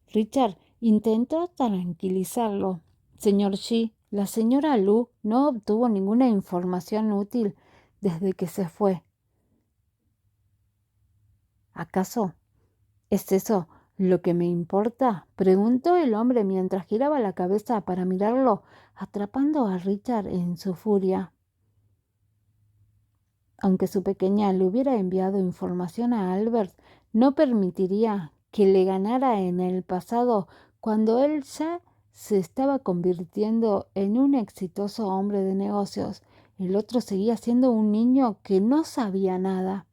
Richard intentó tranquilizarlo. Señor Shi, la señora Lu no obtuvo ninguna información útil desde que se fue. ¿Acaso es eso lo que me importa? Preguntó el hombre mientras giraba la cabeza para mirarlo, atrapando a Richard en su furia. Aunque su pequeña le hubiera enviado información a Albert, no permitiría que le ganara en el pasado cuando él ya se estaba convirtiendo en un exitoso hombre de negocios. El otro seguía siendo un niño que no sabía nada.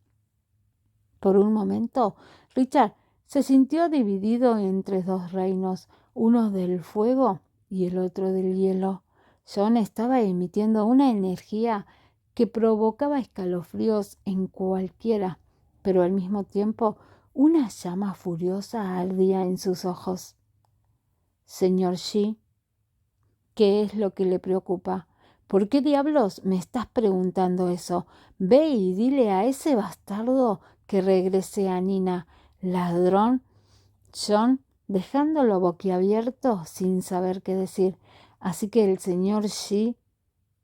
Por un momento, Richard se sintió dividido entre dos reinos, uno del fuego y el otro del hielo. John estaba emitiendo una energía que provocaba escalofríos en cualquiera, pero al mismo tiempo una llama furiosa ardía en sus ojos. Señor Shi, ¿qué es lo que le preocupa? ¿Por qué diablos me estás preguntando eso? Ve y dile a ese bastardo que regrese a Nina. Ladrón. John, dejándolo boquiabierto sin saber qué decir. Así que el señor Shi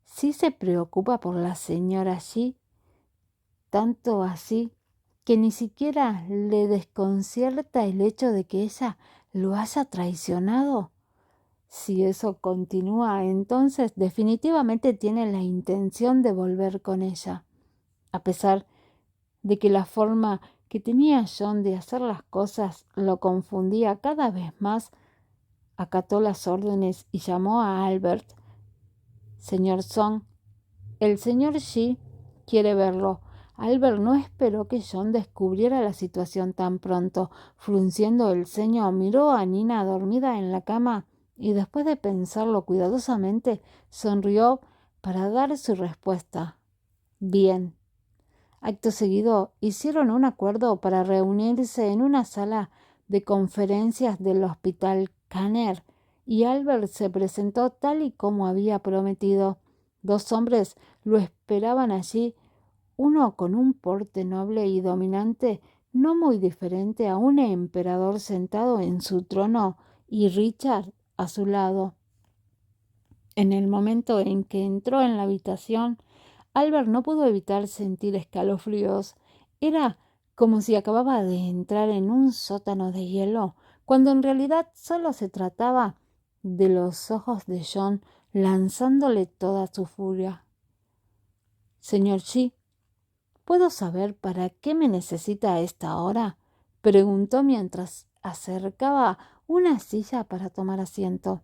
sí se preocupa por la señora Shi, tanto así que ni siquiera le desconcierta el hecho de que ella lo haya traicionado. Si eso continúa, entonces definitivamente tiene la intención de volver con ella. A pesar de que la forma que tenía John de hacer las cosas lo confundía cada vez más, acató las órdenes y llamó a Albert. Señor Song, el señor Shi quiere verlo. Albert no esperó que John descubriera la situación tan pronto. Frunciendo el ceño, miró a Nina dormida en la cama y después de pensarlo cuidadosamente, sonrió para dar su respuesta. Bien. Acto seguido, hicieron un acuerdo para reunirse en una sala de conferencias del Hospital Kanner y Albert se presentó tal y como había prometido. Dos hombres lo esperaban allí, uno con un porte noble y dominante, no muy diferente a un emperador sentado en su trono, y Richard a su lado. En el momento en que entró en la habitación, Albert no pudo evitar sentir escalofríos. Era como si acababa de entrar en un sótano de hielo, cuando en realidad solo se trataba de los ojos de John lanzándole toda su furia. «Señor Shi, ¿puedo saber para qué me necesita a esta hora?», preguntó mientras acercaba una silla para tomar asiento.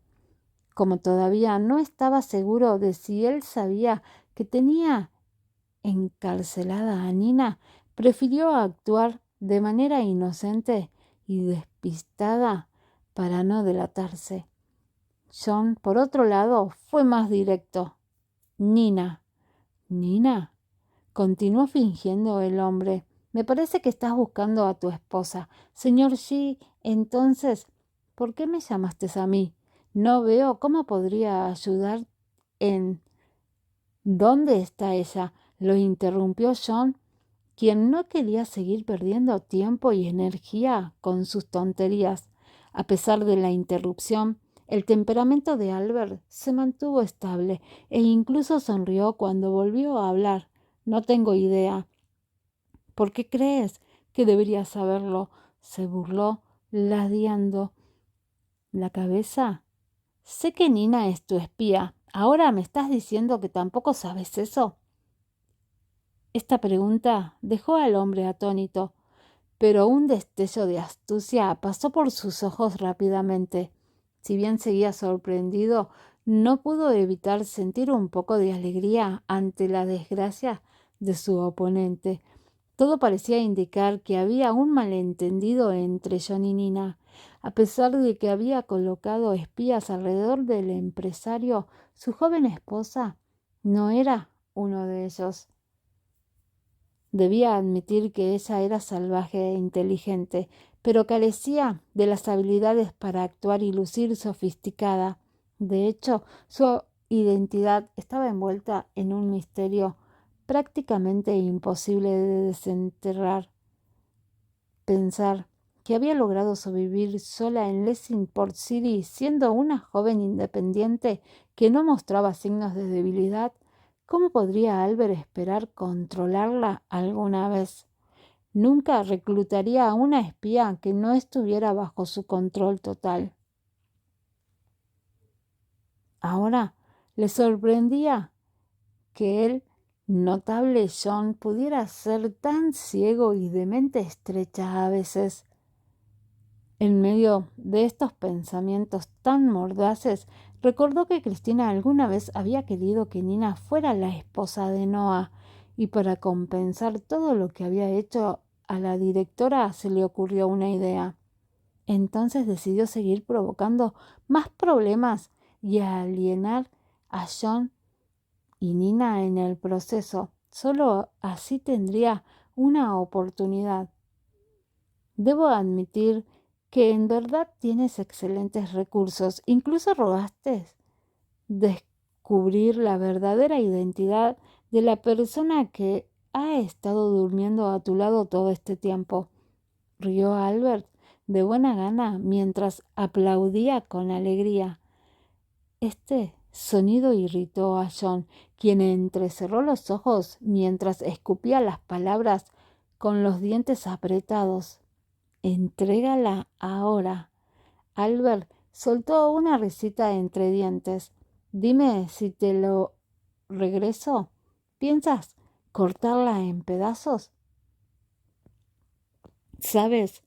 Como todavía no estaba seguro de si él sabía que tenía encarcelada a Nina, prefirió actuar de manera inocente y despistada para no delatarse. John, por otro lado, fue más directo. «Nina». «¿Nina?», continuó fingiendo el hombre. «Me parece que estás buscando a tu esposa. Señor Shi, entonces, ¿por qué me llamaste a mí? No veo cómo podría ayudar en...». «¿Dónde está ella?», lo interrumpió John, quien no quería seguir perdiendo tiempo y energía con sus tonterías. A pesar de la interrupción, el temperamento de Albert se mantuvo estable e incluso sonrió cuando volvió a hablar. «No tengo idea». «¿Por qué crees que deberías saberlo?», se burló, ladeando la cabeza. «Sé que Nina es tu espía. ¿Ahora me estás diciendo que tampoco sabes eso?». Esta pregunta dejó al hombre atónito, pero un destello de astucia pasó por sus ojos rápidamente. Si bien seguía sorprendido, no pudo evitar sentir un poco de alegría ante la desgracia de su oponente. Todo parecía indicar que había un malentendido entre John y Nina. A pesar de que había colocado espías alrededor del empresario, su joven esposa no era uno de ellos. Debía admitir que ella era salvaje e inteligente, pero carecía de las habilidades para actuar y lucir sofisticada. De hecho, su identidad estaba envuelta en un misterio prácticamente imposible de desenterrar. Pensar que había logrado sobrevivir sola en Lexingport City siendo una joven independiente que no mostraba signos de debilidad, ¿cómo podría Albert esperar controlarla alguna vez? Nunca reclutaría a una espía que no estuviera bajo su control total. Ahora le sorprendía que el notable John pudiera ser tan ciego y de mente estrecha a veces. En medio de estos pensamientos tan mordaces, recordó que Cristina alguna vez había querido que Nina fuera la esposa de Noah, y para compensar todo lo que había hecho a la directora se le ocurrió una idea. Entonces decidió seguir provocando más problemas y alienar a John y Nina en el proceso. Solo así tendría una oportunidad. «Debo admitir que en verdad tienes excelentes recursos. Incluso rogaste descubrir la verdadera identidad de la persona que ha estado durmiendo a tu lado todo este tiempo», rió Albert de buena gana mientras aplaudía con alegría. Este sonido irritó a John, quien entrecerró los ojos mientras escupía las palabras con los dientes apretados. «Entrégala ahora». Albert soltó una risita entre dientes. «Dime si te lo regreso. ¿Piensas cortarla en pedazos? ¿Sabes?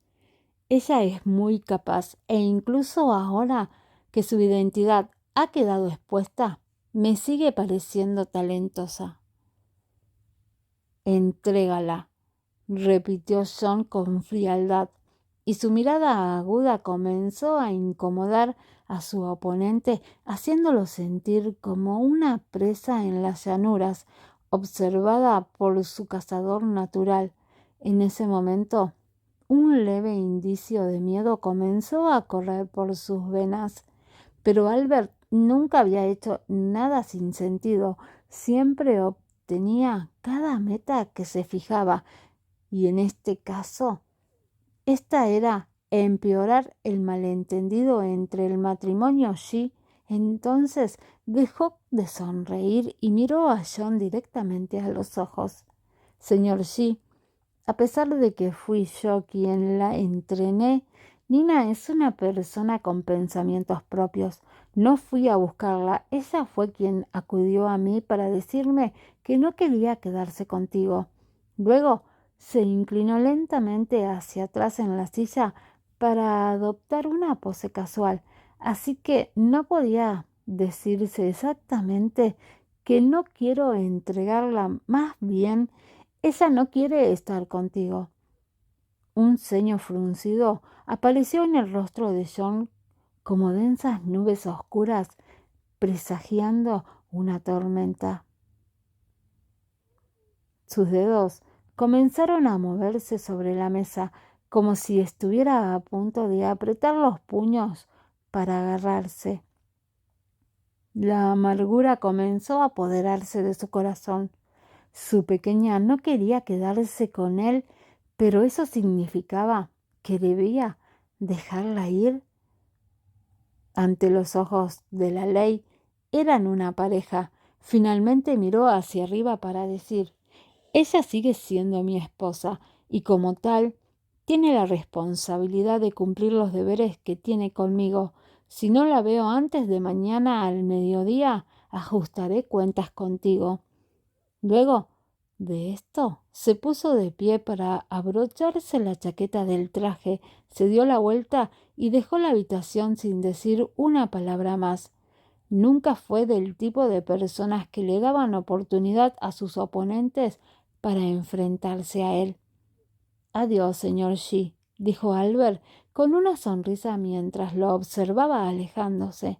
Ella es muy capaz e incluso ahora que su identidad ha quedado expuesta, me sigue pareciendo talentosa». «Entrégala», repitió John con frialdad, y su mirada aguda comenzó a incomodar a su oponente, haciéndolo sentir como una presa en las llanuras, observada por su cazador natural. En ese momento, un leve indicio de miedo comenzó a correr por sus venas, pero Albert nunca había hecho nada sin sentido. Siempre obtenía cada meta que se fijaba, y en este caso, esta era empeorar el malentendido entre el matrimonio Shi. Entonces dejó de sonreír y miró a John directamente a los ojos. «Señor Shi, A pesar de que fui yo quien la entrené, Nina es una persona con pensamientos propios. No fui a buscarla, ella fue quien acudió a mí para decirme que no quería quedarse contigo. Luego se inclinó lentamente hacia atrás en la silla para adoptar una pose casual, así que no podía decirse exactamente que no quiero entregarla, más bien ella no quiere estar contigo. Un ceño fruncido apareció en el rostro de John como densas nubes oscuras presagiando una tormenta. Sus dedos comenzaron a moverse sobre la mesa como si estuviera a punto de apretar los puños para agarrarse. La amargura comenzó a apoderarse de su corazón. Su pequeña no quería quedarse con él, pero eso significaba que debía dejarla ir. Ante los ojos de la ley, eran una pareja. Finalmente miró hacia arriba para decir: ella sigue siendo mi esposa y como tal, tiene la responsabilidad de cumplir los deberes que tiene conmigo. Si no la veo antes de mañana al mediodía, ajustaré cuentas contigo. Luego de esto, se puso de pie para abrocharse la chaqueta del traje, se dio la vuelta y dejó la habitación sin decir una palabra más. Nunca fue del tipo de personas que le daban oportunidad a sus oponentes para enfrentarse a él. Adiós, señor Shi, dijo Albert con una sonrisa mientras lo observaba alejándose.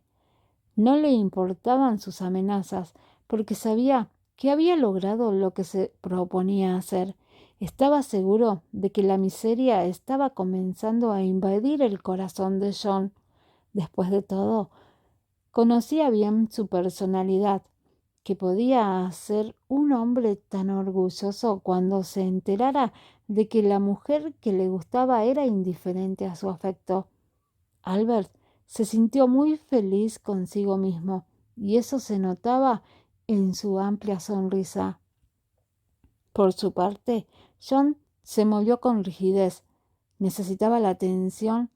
No le importaban sus amenazas, porque sabía que había logrado lo que se proponía hacer. Estaba seguro de que la miseria estaba comenzando a invadir el corazón de John. Después de todo, conocía bien su personalidad, que podía ser un hombre tan orgulloso cuando se enterara de que la mujer que le gustaba era indiferente a su afecto. Albert se sintió muy feliz consigo mismo, y eso se notaba en su amplia sonrisa. Por su parte, John se movió con rigidez. Necesitaba la atención,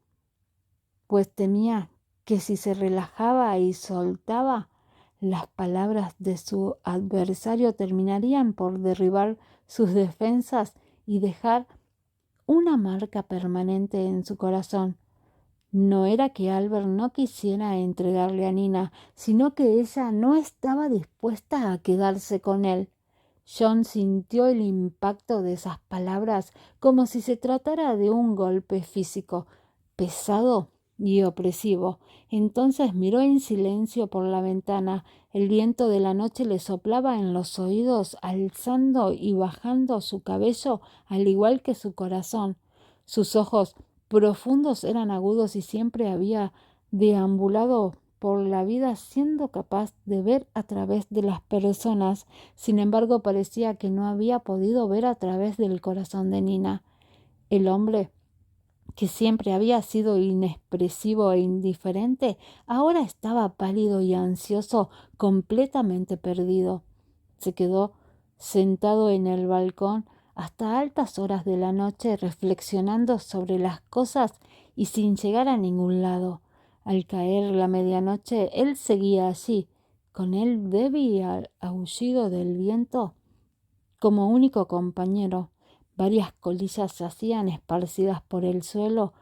pues temía que si se relajaba y soltaba, las palabras de su adversario terminarían por derribar sus defensas y dejar una marca permanente en su corazón. No era que Albert no quisiera entregarle a Nina, sino que ella no estaba dispuesta a quedarse con él. John sintió el impacto de esas palabras como si se tratara de un golpe físico, pesado y opresivo. Entonces miró en silencio por la ventana. El viento de la noche le soplaba en los oídos, alzando y bajando su cabello, al igual que su corazón. Sus ojos profundos eran agudos y siempre había deambulado por la vida siendo capaz de ver a través de las personas. Sin embargo, parecía que no había podido ver a través del corazón de Nina. El hombre, que siempre había sido inexpresivo e indiferente, ahora estaba pálido y ansioso, completamente perdido. Se quedó sentado en el balcón hasta altas horas de la noche reflexionando sobre las cosas y sin llegar a ningún lado. Al caer la medianoche, él seguía allí, con el débil aullido del viento como único compañero. Varias colillas yacían esparcidas por el suelo,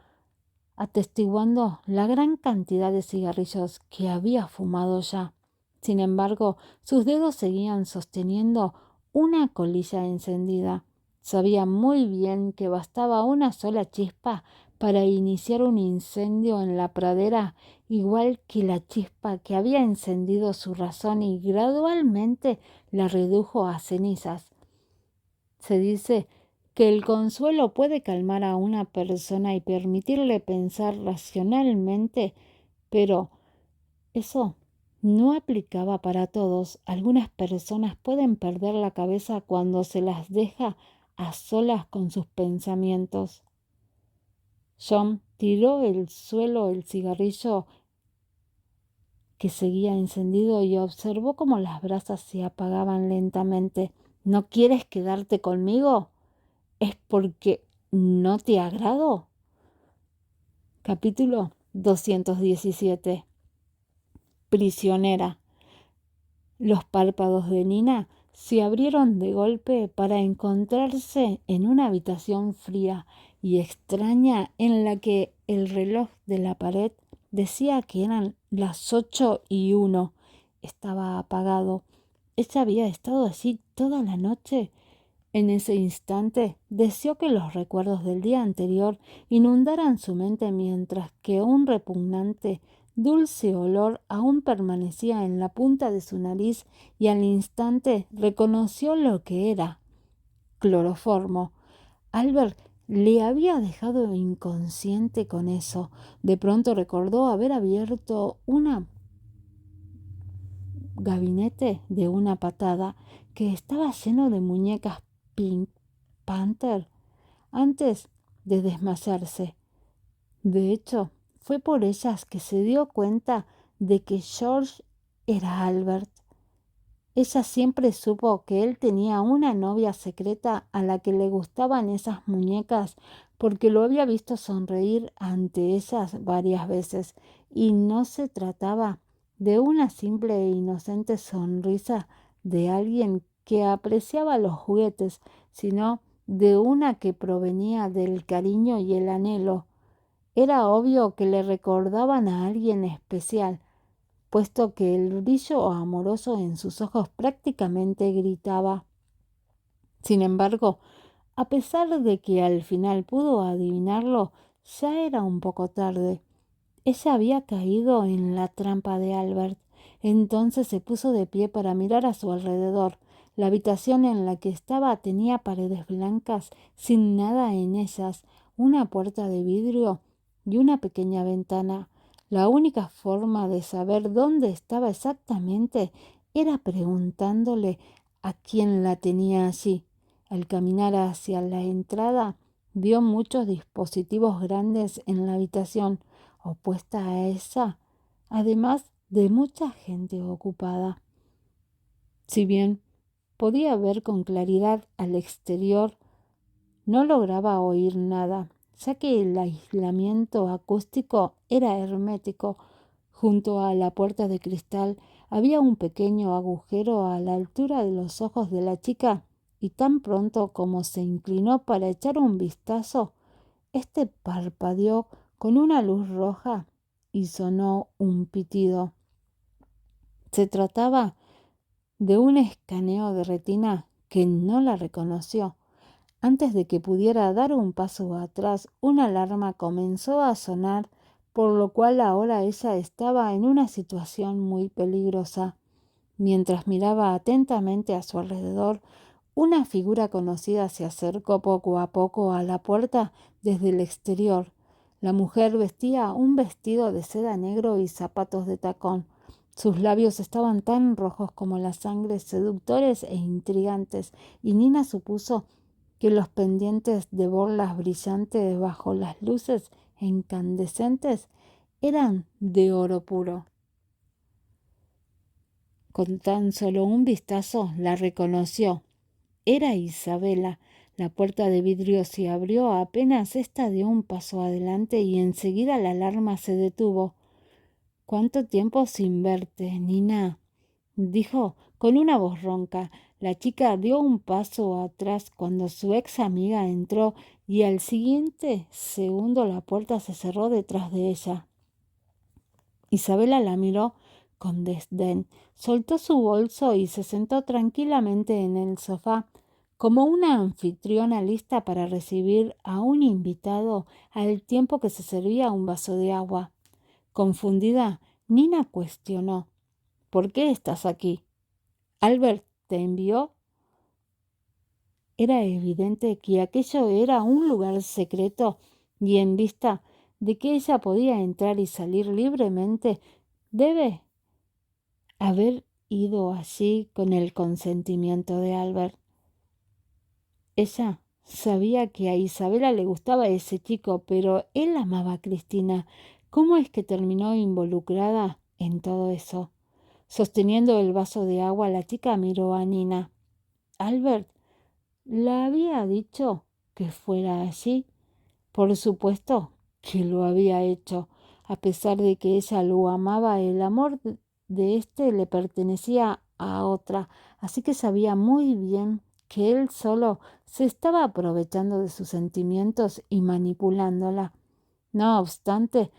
atestiguando la gran cantidad de cigarrillos que había fumado ya. Sin embargo, sus dedos seguían sosteniendo una colilla encendida. Sabía muy bien que bastaba una sola chispa para iniciar un incendio en la pradera, igual que la chispa que había encendido su razón y gradualmente la redujo a cenizas. Se dice que el consuelo puede calmar a una persona y permitirle pensar racionalmente, pero eso no aplicaba para todos. Algunas personas pueden perder la cabeza cuando se las deja a solas con sus pensamientos. John tiró al suelo el cigarrillo que seguía encendido y observó cómo las brasas se apagaban lentamente. ¿No quieres quedarte conmigo? ¿Es porque no te agrado? Capítulo 217. Prisionera. Los párpados de Nina se abrieron de golpe para encontrarse en una habitación fría y extraña en la que el reloj de la pared decía que eran las 8:01. Estaba apagado. Ella había estado allí toda la noche. En ese instante deseó que los recuerdos del día anterior inundaran su mente mientras que un repugnante, dulce olor aún permanecía en la punta de su nariz y al instante reconoció lo que era: cloroformo. Albert le había dejado inconsciente con eso. De pronto recordó haber abierto un gabinete de una patada que estaba lleno de muñecas Pink Panther antes de desmayarse. De hecho, fue por ellas que se dio cuenta de que George era Albert. Ella siempre supo que él tenía una novia secreta a la que le gustaban esas muñecas porque lo había visto sonreír ante ellas varias veces, y no se trataba de una simple e inocente sonrisa de alguien que apreciaba los juguetes, sino de una que provenía del cariño y el anhelo. Era obvio que le recordaban a alguien especial, puesto que el brillo amoroso en sus ojos prácticamente gritaba. Sin embargo, a pesar de que al final pudo adivinarlo, ya era un poco tarde. Ella había caído en la trampa de Albert. Entonces se puso de pie para mirar a su alrededor. La habitación en la que estaba tenía paredes blancas, sin nada en ellas, una puerta de vidrio y una pequeña ventana. La única forma de saber dónde estaba exactamente era preguntándole a quién la tenía allí. Al caminar hacia la entrada, vio muchos dispositivos grandes en la habitación opuesta a esa, además de mucha gente ocupada. Si bien podía ver con claridad al exterior, no lograba oír nada, ya que el aislamiento acústico era hermético. Junto a la puerta de cristal había un pequeño agujero a la altura de los ojos de la chica, y tan pronto como se inclinó para echar un vistazo, este parpadeó con una luz roja y sonó un pitido. Se trataba de un escaneo de retina que no la reconoció. Antes de que pudiera dar un paso atrás, una alarma comenzó a sonar, por lo cual ahora ella estaba en una situación muy peligrosa. Mientras miraba atentamente a su alrededor, una figura conocida se acercó poco a poco a la puerta desde el exterior. La mujer vestía un vestido de seda negro y zapatos de tacón. Sus labios estaban tan rojos como la sangre, seductores e intrigantes, y Nina supuso que los pendientes de borlas brillantes bajo las luces incandescentes eran de oro puro. Con tan solo un vistazo la reconoció. Era Isabela. La puerta de vidrio se abrió apenas ésta dio un paso adelante y enseguida la alarma se detuvo. —¿Cuánto tiempo sin verte, Nina? —dijo con una voz ronca. La chica dio un paso atrás cuando su ex amiga entró, y al siguiente segundo la puerta se cerró detrás de ella. Isabela la miró con desdén, soltó su bolso y se sentó tranquilamente en el sofá, como una anfitriona lista para recibir a un invitado al tiempo que se servía un vaso de agua. Confundida, Nina cuestionó: —¿Por qué estás aquí? ¿Albert te envió? Era evidente que aquello era un lugar secreto, y en vista de que ella podía entrar y salir libremente, debe haber ido allí con el consentimiento de Albert. Ella sabía que a Isabela le gustaba ese chico, pero él amaba a Cristina. ¿Cómo es que terminó involucrada en todo eso? Sosteniendo el vaso de agua, la chica miró a Nina. Albert le había dicho que fuera allí? Por supuesto que lo había hecho. A pesar de que ella lo amaba, el amor de éste le pertenecía a otra, así que sabía muy bien que él solo se estaba aprovechando de sus sentimientos y manipulándola. No obstante,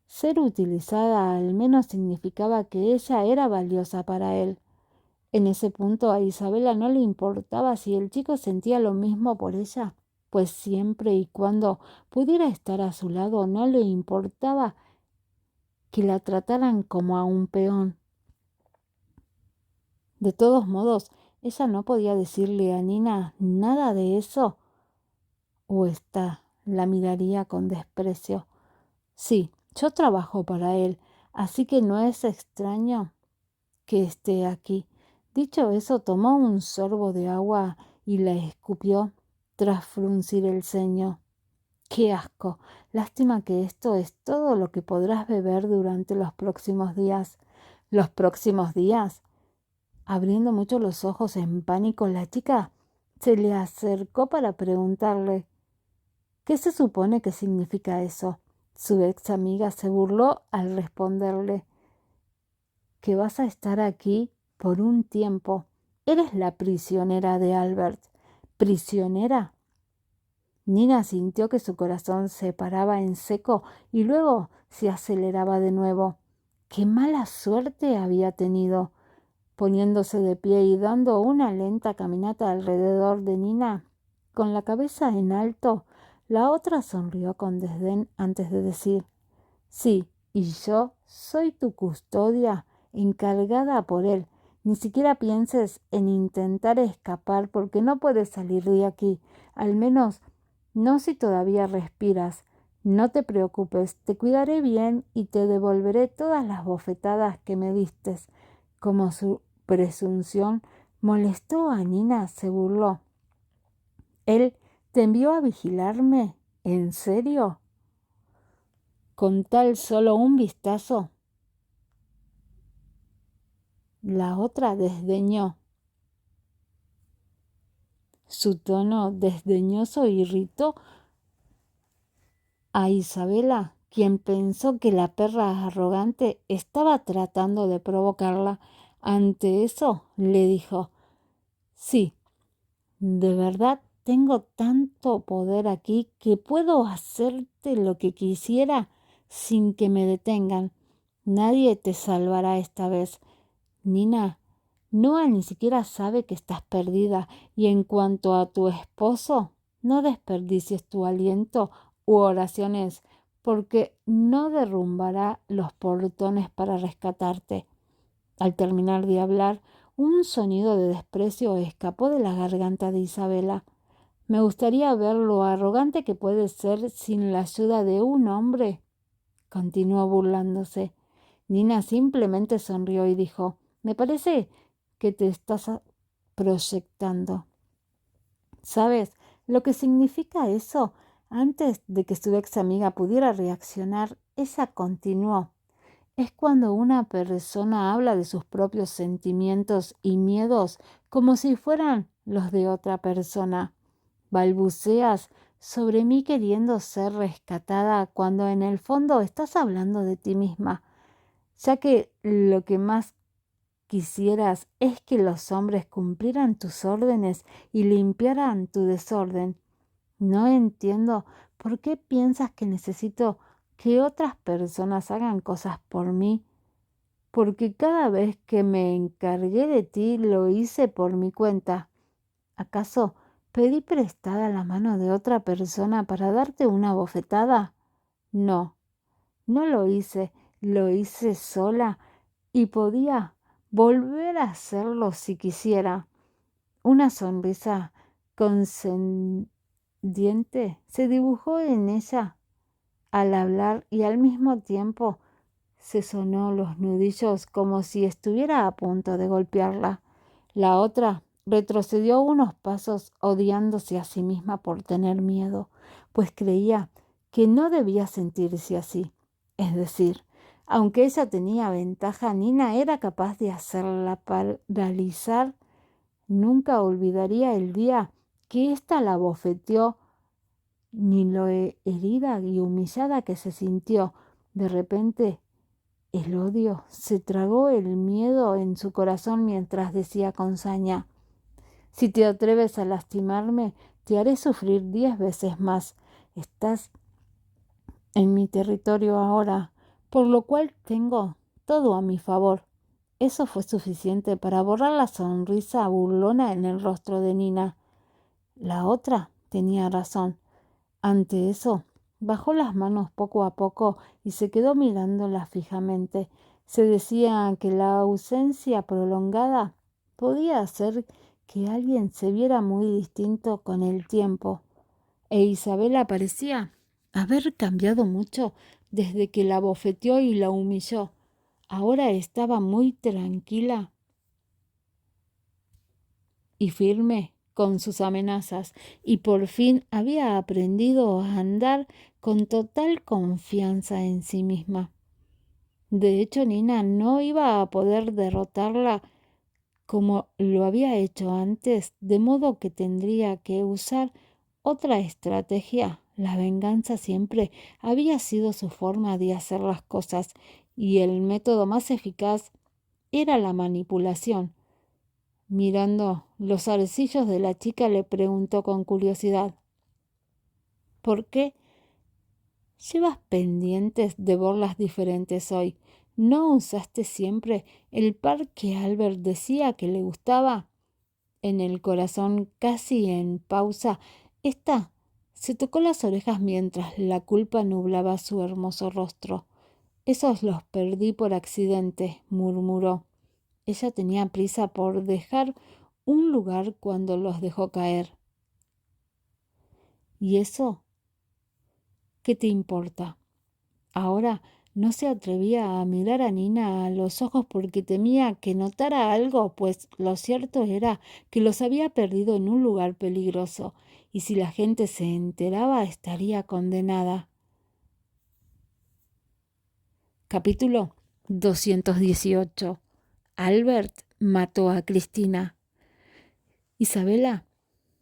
ser utilizada al menos significaba que ella era valiosa para él. En ese punto a Isabela no le importaba si el chico sentía lo mismo por ella, pues siempre y cuando pudiera estar a su lado no le importaba que la trataran como a un peón. De todos modos, ella no podía decirle a Nina nada de eso, o ésta la miraría con desprecio. Sí, yo trabajo para él, así que no es extraño que esté aquí. Dicho eso, tomó un sorbo de agua y la escupió tras fruncir el ceño. ¡Qué asco! Lástima que esto es todo lo que podrás beber durante los próximos días. ¿Los próximos días? Abriendo mucho los ojos en pánico, la chica se le acercó para preguntarle ¿qué se supone que significa eso? Su ex amiga se burló al responderle que vas a estar aquí por un tiempo. Eres la prisionera de Albert. ¿Prisionera? Nina sintió que su corazón se paraba en seco y luego se aceleraba de nuevo. ¡Qué mala suerte había tenido! Poniéndose de pie y dando una lenta caminata alrededor de Nina, con la cabeza en alto, la otra sonrió con desdén antes de decir, sí, y yo soy tu custodia, encargada por él. Ni siquiera pienses en intentar escapar porque no puedes salir de aquí, al menos no si todavía respiras. No te preocupes, te cuidaré bien y te devolveré todas las bofetadas que me distes. Como su presunción molestó a Nina, se burló. ¿Él te envió a vigilarme? ¿En serio? Con tal solo un vistazo. La otra desdeñó. Su tono desdeñoso irritó a Isabela, quien pensó que la perra arrogante estaba tratando de provocarla. Ante eso, le dijo, sí, de verdad tengo tanto poder aquí que puedo hacerte lo que quisiera sin que me detengan. Nadie te salvará esta vez. Nina, Noah ni siquiera sabe que estás perdida y en cuanto a tu esposo, no desperdicies tu aliento u oraciones porque no derrumbará los portones para rescatarte. Al terminar de hablar, un sonido de desprecio escapó de la garganta de Isabela. Me gustaría ver lo arrogante que puede ser sin la ayuda de un hombre, continuó burlándose. Nina simplemente sonrió y dijo, me parece que te estás proyectando. ¿Sabes lo que significa eso? Antes de que su ex amiga pudiera reaccionar, ella continuó. Es cuando una persona habla de sus propios sentimientos y miedos como si fueran los de otra persona. Balbuceas sobre mí queriendo ser rescatada cuando en el fondo estás hablando de ti misma, ya que lo que más quisieras es que los hombres cumplieran tus órdenes y limpiaran tu desorden. No entiendo por qué piensas que necesito que otras personas hagan cosas por mí, porque cada vez que me encargué de ti lo hice por mi cuenta. ¿Acaso pedí prestada la mano de otra persona para darte una bofetada? No, no lo hice sola y podía volver a hacerlo si quisiera. Una sonrisa condescendiente se dibujó en ella al hablar y al mismo tiempo se sonó los nudillos como si estuviera a punto de golpearla. La otra retrocedió unos pasos odiándose a sí misma por tener miedo, pues creía que no debía sentirse así. Es decir, aunque ella tenía ventaja, Nina era capaz de hacerla paralizar. Nunca olvidaría el día que ésta la bofeteó, ni lo herida y humillada que se sintió. De repente, el odio se tragó el miedo en su corazón mientras decía con saña: si te atreves a lastimarme, te haré sufrir 10 veces más. Estás en mi territorio ahora, por lo cual tengo todo a mi favor. Eso fue suficiente para borrar la sonrisa burlona en el rostro de Nina. La otra tenía razón. Ante eso, bajó las manos poco a poco y se quedó mirándola fijamente. Se decía que la ausencia prolongada podía hacer que alguien se viera muy distinto con el tiempo. E Isabela parecía haber cambiado mucho desde que la bofeteó y la humilló. Ahora estaba muy tranquila y firme con sus amenazas, y por fin había aprendido a andar con total confianza en sí misma. De hecho, Nina no iba a poder derrotarla como lo había hecho antes, de modo que tendría que usar otra estrategia. La venganza siempre había sido su forma de hacer las cosas, y el método más eficaz era la manipulación. Mirando los zarcillos de la chica, le preguntó con curiosidad: ¿por qué llevas pendientes de borlas diferentes hoy? ¿No usaste siempre el par que Albert decía que le gustaba? En el corazón, casi en pausa, ésta se tocó las orejas mientras la culpa nublaba su hermoso rostro. Esos los perdí por accidente, murmuró. Ella tenía prisa por dejar un lugar cuando los dejó caer. ¿Y eso qué te importa? Ahora no se atrevía a mirar a Nina a los ojos porque temía que notara algo, pues lo cierto era que los había perdido en un lugar peligroso, y si la gente se enteraba estaría condenada. Capítulo 218. Albert mató a Cristina. Isabela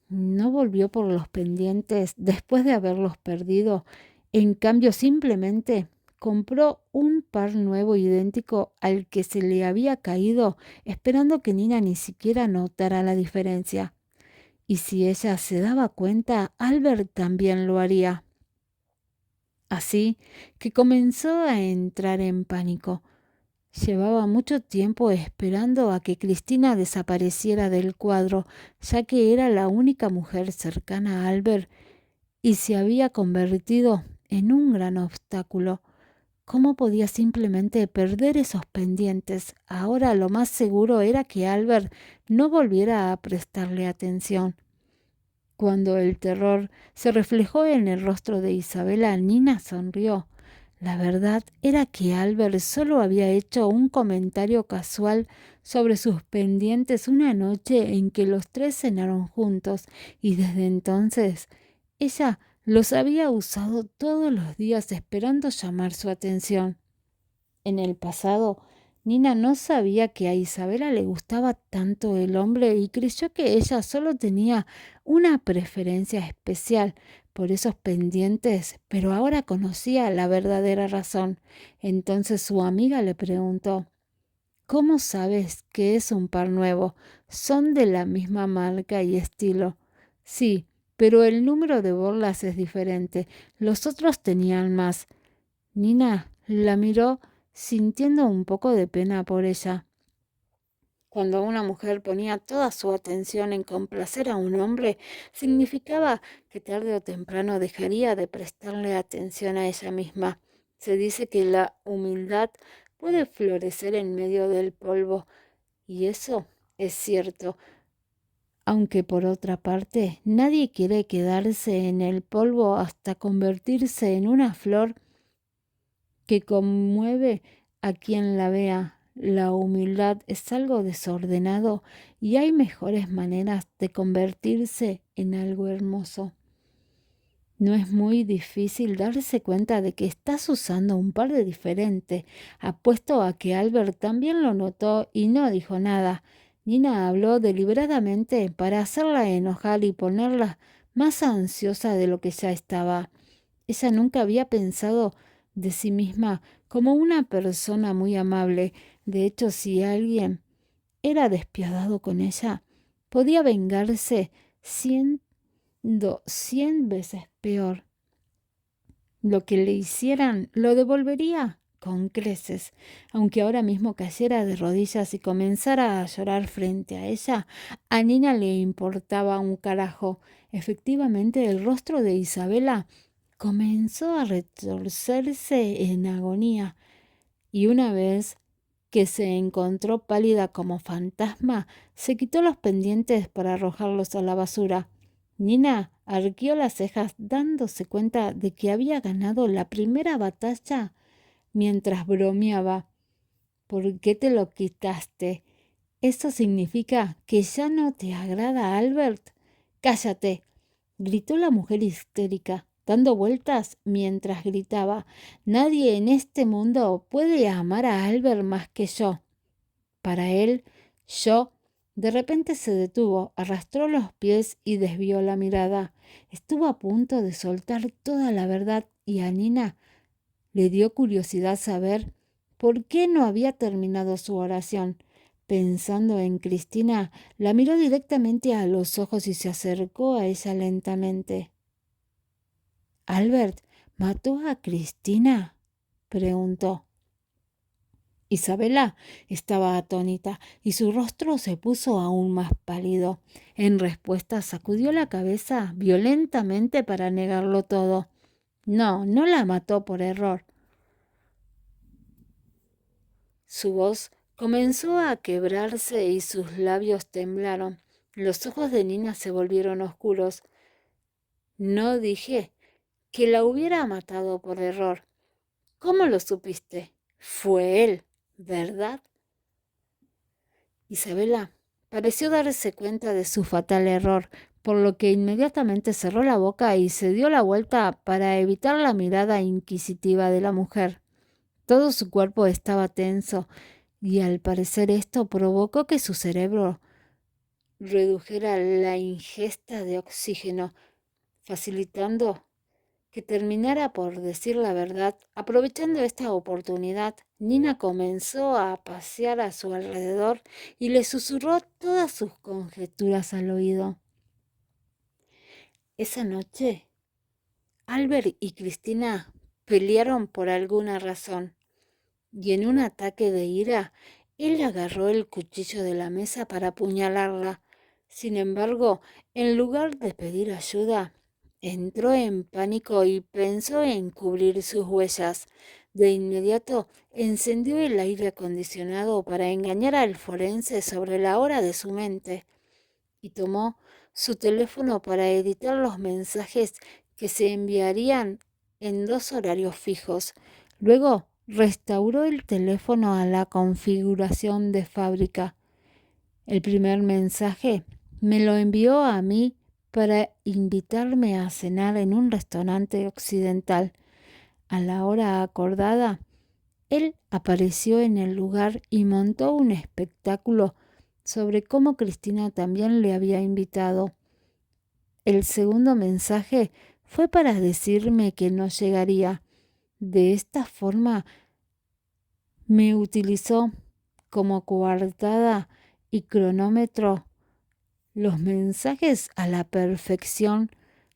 no volvió por los pendientes después de haberlos perdido. En cambio, simplemente compró un par nuevo idéntico al que se le había caído, esperando que Nina ni siquiera notara la diferencia. Y si ella se daba cuenta, Albert también lo haría. Así que comenzó a entrar en pánico. Llevaba mucho tiempo esperando a que Cristina desapareciera del cuadro, ya que era la única mujer cercana a Albert y se había convertido en un gran obstáculo. ¿Cómo podía simplemente perder esos pendientes? Ahora lo más seguro era que Albert no volviera a prestarle atención. Cuando el terror se reflejó en el rostro de Isabela, Nina sonrió. La verdad era que Albert solo había hecho un comentario casual sobre sus pendientes una noche en que los tres cenaron juntos, y desde entonces ella los había usado todos los días esperando llamar su atención. En el pasado, Nina no sabía que a Isabela le gustaba tanto el hombre y creyó que ella solo tenía una preferencia especial por esos pendientes, pero ahora conocía la verdadera razón. Entonces su amiga le preguntó: ¿cómo sabes que es un par nuevo? Son de la misma marca y estilo. Sí, pero el número de borlas es diferente. Los otros tenían más. Nina la miró sintiendo un poco de pena por ella. Cuando una mujer ponía toda su atención en complacer a un hombre, significaba que tarde o temprano dejaría de prestarle atención a ella misma. Se dice que la humildad puede florecer en medio del polvo, y eso es cierto. Aunque por otra parte, nadie quiere quedarse en el polvo hasta convertirse en una flor que conmueve a quien la vea. La humildad es algo desordenado y hay mejores maneras de convertirse en algo hermoso. No es muy difícil darse cuenta de que estás usando un par de diferente. Apuesto a que Albert también lo notó y no dijo nada. Nina habló deliberadamente para hacerla enojar y ponerla más ansiosa de lo que ya estaba. Ella nunca había pensado de sí misma como una persona muy amable. De hecho, si alguien era despiadado con ella, podía vengarse siendo 100 veces peor. Lo que le hicieran lo devolvería con creces. Aunque ahora mismo cayera de rodillas y comenzara a llorar frente a ella, a Nina le importaba un carajo. Efectivamente, el rostro de Isabela comenzó a retorcerse en agonía, y una vez que se encontró pálida como fantasma, se quitó los pendientes para arrojarlos a la basura. Nina arqueó las cejas dándose cuenta de que había ganado la primera batalla mientras bromeaba. ¿Por qué te lo quitaste? ¿Eso significa que ya no te agrada Albert? Cállate, gritó la mujer histérica, dando vueltas mientras gritaba. Nadie en este mundo puede amar a Albert más que yo. Para él, yo. De repente se detuvo, arrastró los pies y desvió la mirada. Estuvo a punto de soltar toda la verdad y a Nina le dio curiosidad saber por qué no había terminado su oración. Pensando en Cristina, la miró directamente a los ojos y se acercó a ella lentamente. ¿Albert mató a Cristina?, preguntó. Isabela estaba atónita y su rostro se puso aún más pálido. En respuesta sacudió la cabeza violentamente para negarlo todo. No, no la mató por error. Su voz comenzó a quebrarse y sus labios temblaron. Los ojos de Nina se volvieron oscuros. No dije que la hubiera matado por error. ¿Cómo lo supiste? Fue él, ¿verdad? Isabela pareció darse cuenta de su fatal error, por lo que inmediatamente cerró la boca y se dio la vuelta para evitar la mirada inquisitiva de la mujer. Todo su cuerpo estaba tenso, y al parecer esto provocó que su cerebro redujera la ingesta de oxígeno, facilitando que terminara por decir la verdad. Aprovechando esta oportunidad, Nina comenzó a pasear a su alrededor y le susurró todas sus conjeturas al oído. Esa noche, Albert y Cristina pelearon por alguna razón, y en un ataque de ira, él agarró el cuchillo de la mesa para apuñalarla. Sin embargo, en lugar de pedir ayuda, entró en pánico y pensó en cubrir sus huellas. De inmediato encendió el aire acondicionado para engañar al forense sobre la hora de su mente y tomó su teléfono para editar los mensajes que se enviarían en 2 horarios fijos. Luego restauró el teléfono a la configuración de fábrica. El primer mensaje me lo envió a mí para invitarme a cenar en un restaurante occidental. A la hora acordada, él apareció en el lugar y montó un espectáculo sobre cómo Cristina también le había invitado. El segundo mensaje fue para decirme que no llegaría. De esta forma me utilizó como coartada y cronómetro los mensajes a la perfección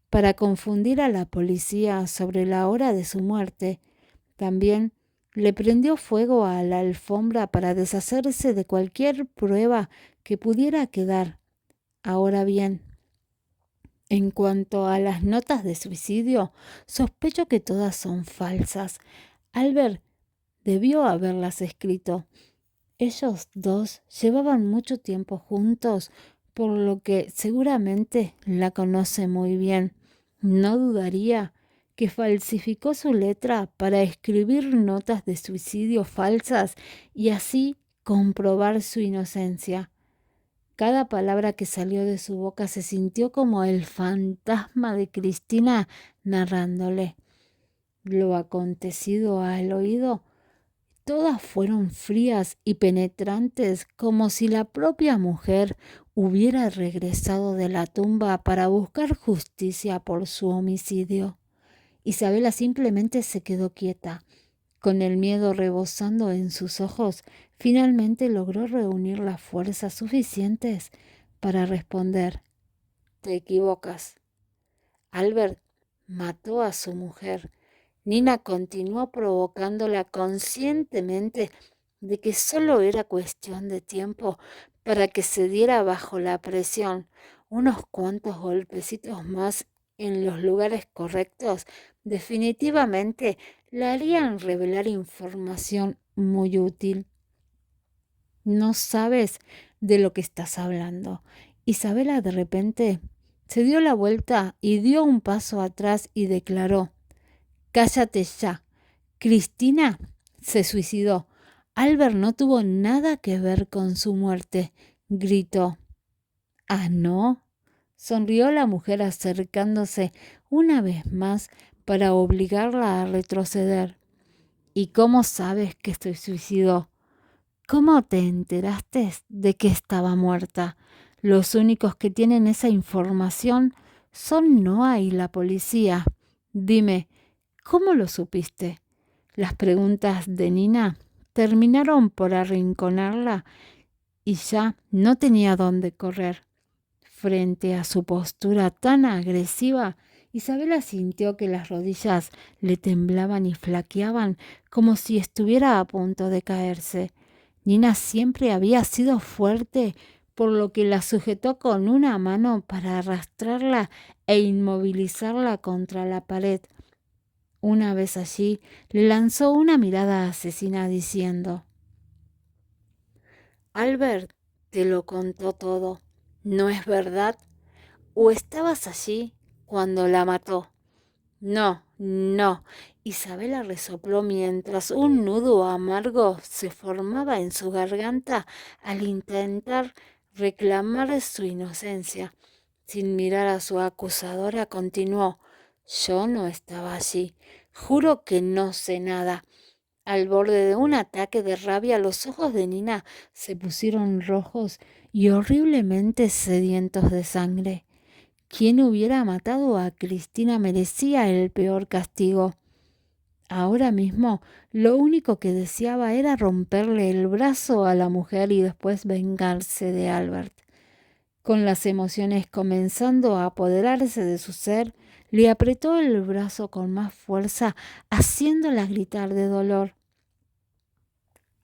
para confundir a la policía sobre la hora de su muerte. También le prendió fuego a la alfombra para deshacerse de cualquier prueba que pudiera quedar. Ahora bien, en cuanto a las notas de suicidio, sospecho que todas son falsas. Albert debió haberlas escrito. Ellos dos llevaban mucho tiempo juntos, por lo que seguramente la conoce muy bien. No dudaría que falsificó su letra para escribir notas de suicidio falsas y así comprobar su inocencia. Cada palabra que salió de su boca se sintió como el fantasma de Cristina narrándole lo acontecido al oído. todas fueron frías y penetrantes, como si la propia mujer hubiera regresado de la tumba para buscar justicia por su homicidio. Isabela simplemente se quedó quieta. Con el miedo rebosando en sus ojos, finalmente logró reunir las fuerzas suficientes para responder: «Te equivocas. Albert mató a su mujer». Nina continuó provocándola conscientemente de que solo era cuestión de tiempo para que se diera bajo la presión. Unos cuantos golpecitos más en los lugares correctos definitivamente la harían revelar información muy útil. «No sabes de lo que estás hablando». Isabela de repente se dio la vuelta y dio un paso atrás y declaró: «Cállate ya. Cristina se suicidó. Albert no tuvo nada que ver con su muerte», gritó. «¿Ah, no?», sonrió la mujer acercándose una vez más para obligarla a retroceder. «¿Y cómo sabes que se suicidó? ¿Cómo te enteraste de que estaba muerta? Los únicos que tienen esa información son Noah y la policía. Dime, ¿cómo lo supiste?». Las preguntas de Nina terminaron por arrinconarla y ya no tenía dónde correr. Frente a su postura tan agresiva, Isabela sintió que las rodillas le temblaban y flaqueaban como si estuviera a punto de caerse. Nina siempre había sido fuerte, por lo que la sujetó con una mano para arrastrarla e inmovilizarla contra la pared. Una vez allí, le lanzó una mirada asesina diciendo: «Albert te lo contó todo, ¿no es verdad? ¿O estabas allí cuando la mató?». «No, no». Isabela resopló mientras un nudo amargo se formaba en su garganta al intentar reclamar su inocencia. Sin mirar a su acusadora, continuó: «Yo no estaba allí. Juro que no sé nada». Al borde de un ataque de rabia, los ojos de Nina se pusieron rojos y horriblemente sedientos de sangre. Quien hubiera matado a Cristina merecía el peor castigo. Ahora mismo, lo único que deseaba era romperle el brazo a la mujer y después vengarse de Albert. Con las emociones comenzando a apoderarse de su ser, le apretó el brazo con más fuerza, haciéndola gritar de dolor.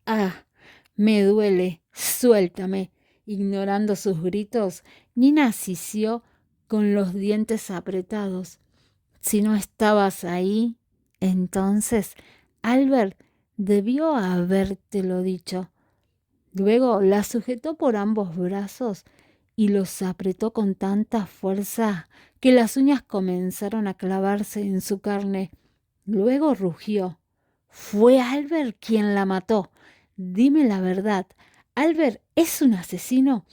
«Ah, me duele, suéltame». Ignorando sus gritos, Nina asistió con los dientes apretados. «Si no estabas ahí, entonces Albert debió habértelo dicho». Luego la sujetó por ambos brazos y los apretó con tanta fuerza que las uñas comenzaron a clavarse en su carne. Luego rugió: «Fue Albert quien la mató. Dime la verdad. ¿Albert es un asesino?».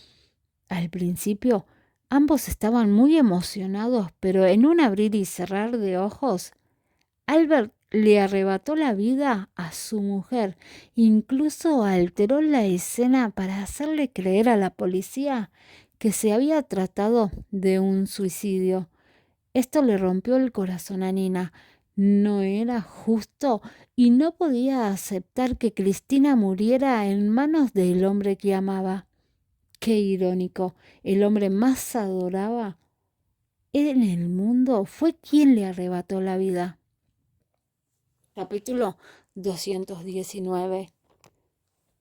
Al principio, ambos estaban muy emocionados, pero en un abrir y cerrar de ojos, Albert le arrebató la vida a su mujer. Incluso alteró la escena para hacerle creer a la policía que se había tratado de un suicidio. Esto le rompió el corazón a Nina. No era justo y no podía aceptar que Cristina muriera en manos del hombre que amaba. Qué irónico, el hombre más adoraba en el mundo fue quien le arrebató la vida. Capítulo 219.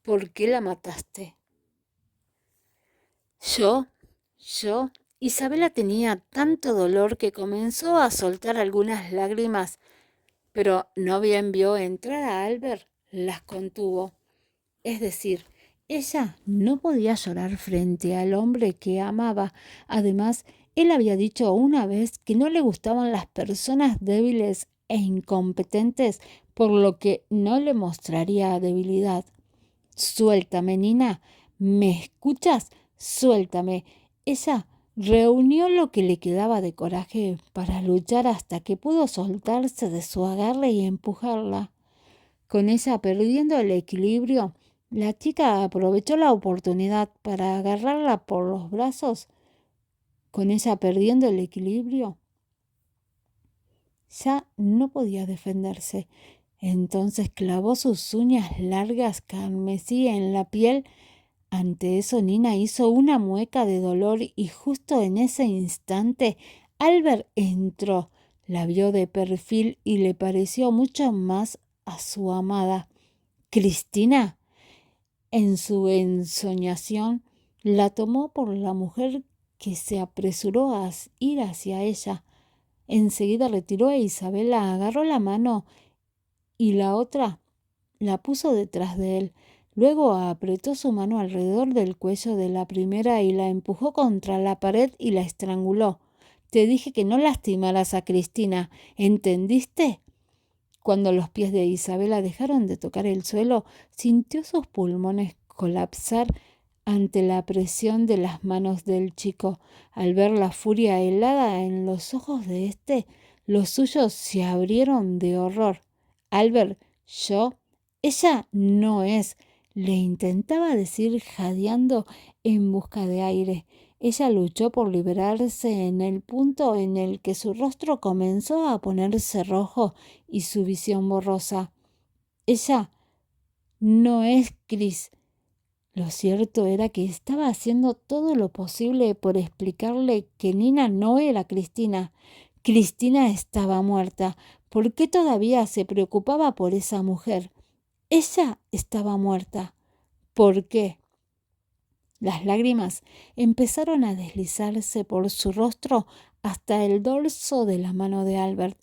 ¿Por qué la mataste? Yo. Isabela tenía tanto dolor que comenzó a soltar algunas lágrimas, pero no bien vio entrar a Albert, las contuvo. Es decir, ella no podía llorar frente al hombre que amaba. Además, él había dicho una vez que no le gustaban las personas débiles e incompetentes, por lo que no le mostraría debilidad. «Suéltame, Nina. ¿Me escuchas? Suéltame». Ella reunió lo que le quedaba de coraje para luchar hasta que pudo soltarse de su agarre y empujarla. Con ella perdiendo el equilibrio, la chica aprovechó la oportunidad para agarrarla por los brazos. Con ella perdiendo el equilibrio, ya no podía defenderse. Entonces clavó sus uñas largas carmesí en la piel. Ante eso Nina hizo una mueca de dolor y justo en ese instante Albert entró. La vio de perfil y le pareció mucho más a su amada. Cristina, en su ensoñación, la tomó por la mujer que se apresuró a ir hacia ella. Enseguida retiró a Isabela, agarró la mano y la otra la puso detrás de él. Luego apretó su mano alrededor del cuello de la primera y la empujó contra la pared y la estranguló. Te dije que no lastimaras a Cristina, ¿entendiste? Cuando los pies de Isabela dejaron de tocar el suelo, sintió sus pulmones colapsar ante la presión de las manos del chico. Al ver la furia helada en los ojos de éste, los suyos se abrieron de horror. Albert, ella no es, le intentaba decir jadeando en busca de aire. Ella luchó por liberarse en el punto en el que su rostro comenzó a ponerse rojo y su visión borrosa. Ella no es Chris. Lo cierto era que estaba haciendo todo lo posible por explicarle que Nina no era Cristina. Cristina estaba muerta. ¿Por qué todavía se preocupaba por esa mujer? Ella estaba muerta. ¿Por qué? Las lágrimas empezaron a deslizarse por su rostro hasta el dorso de la mano de Albert.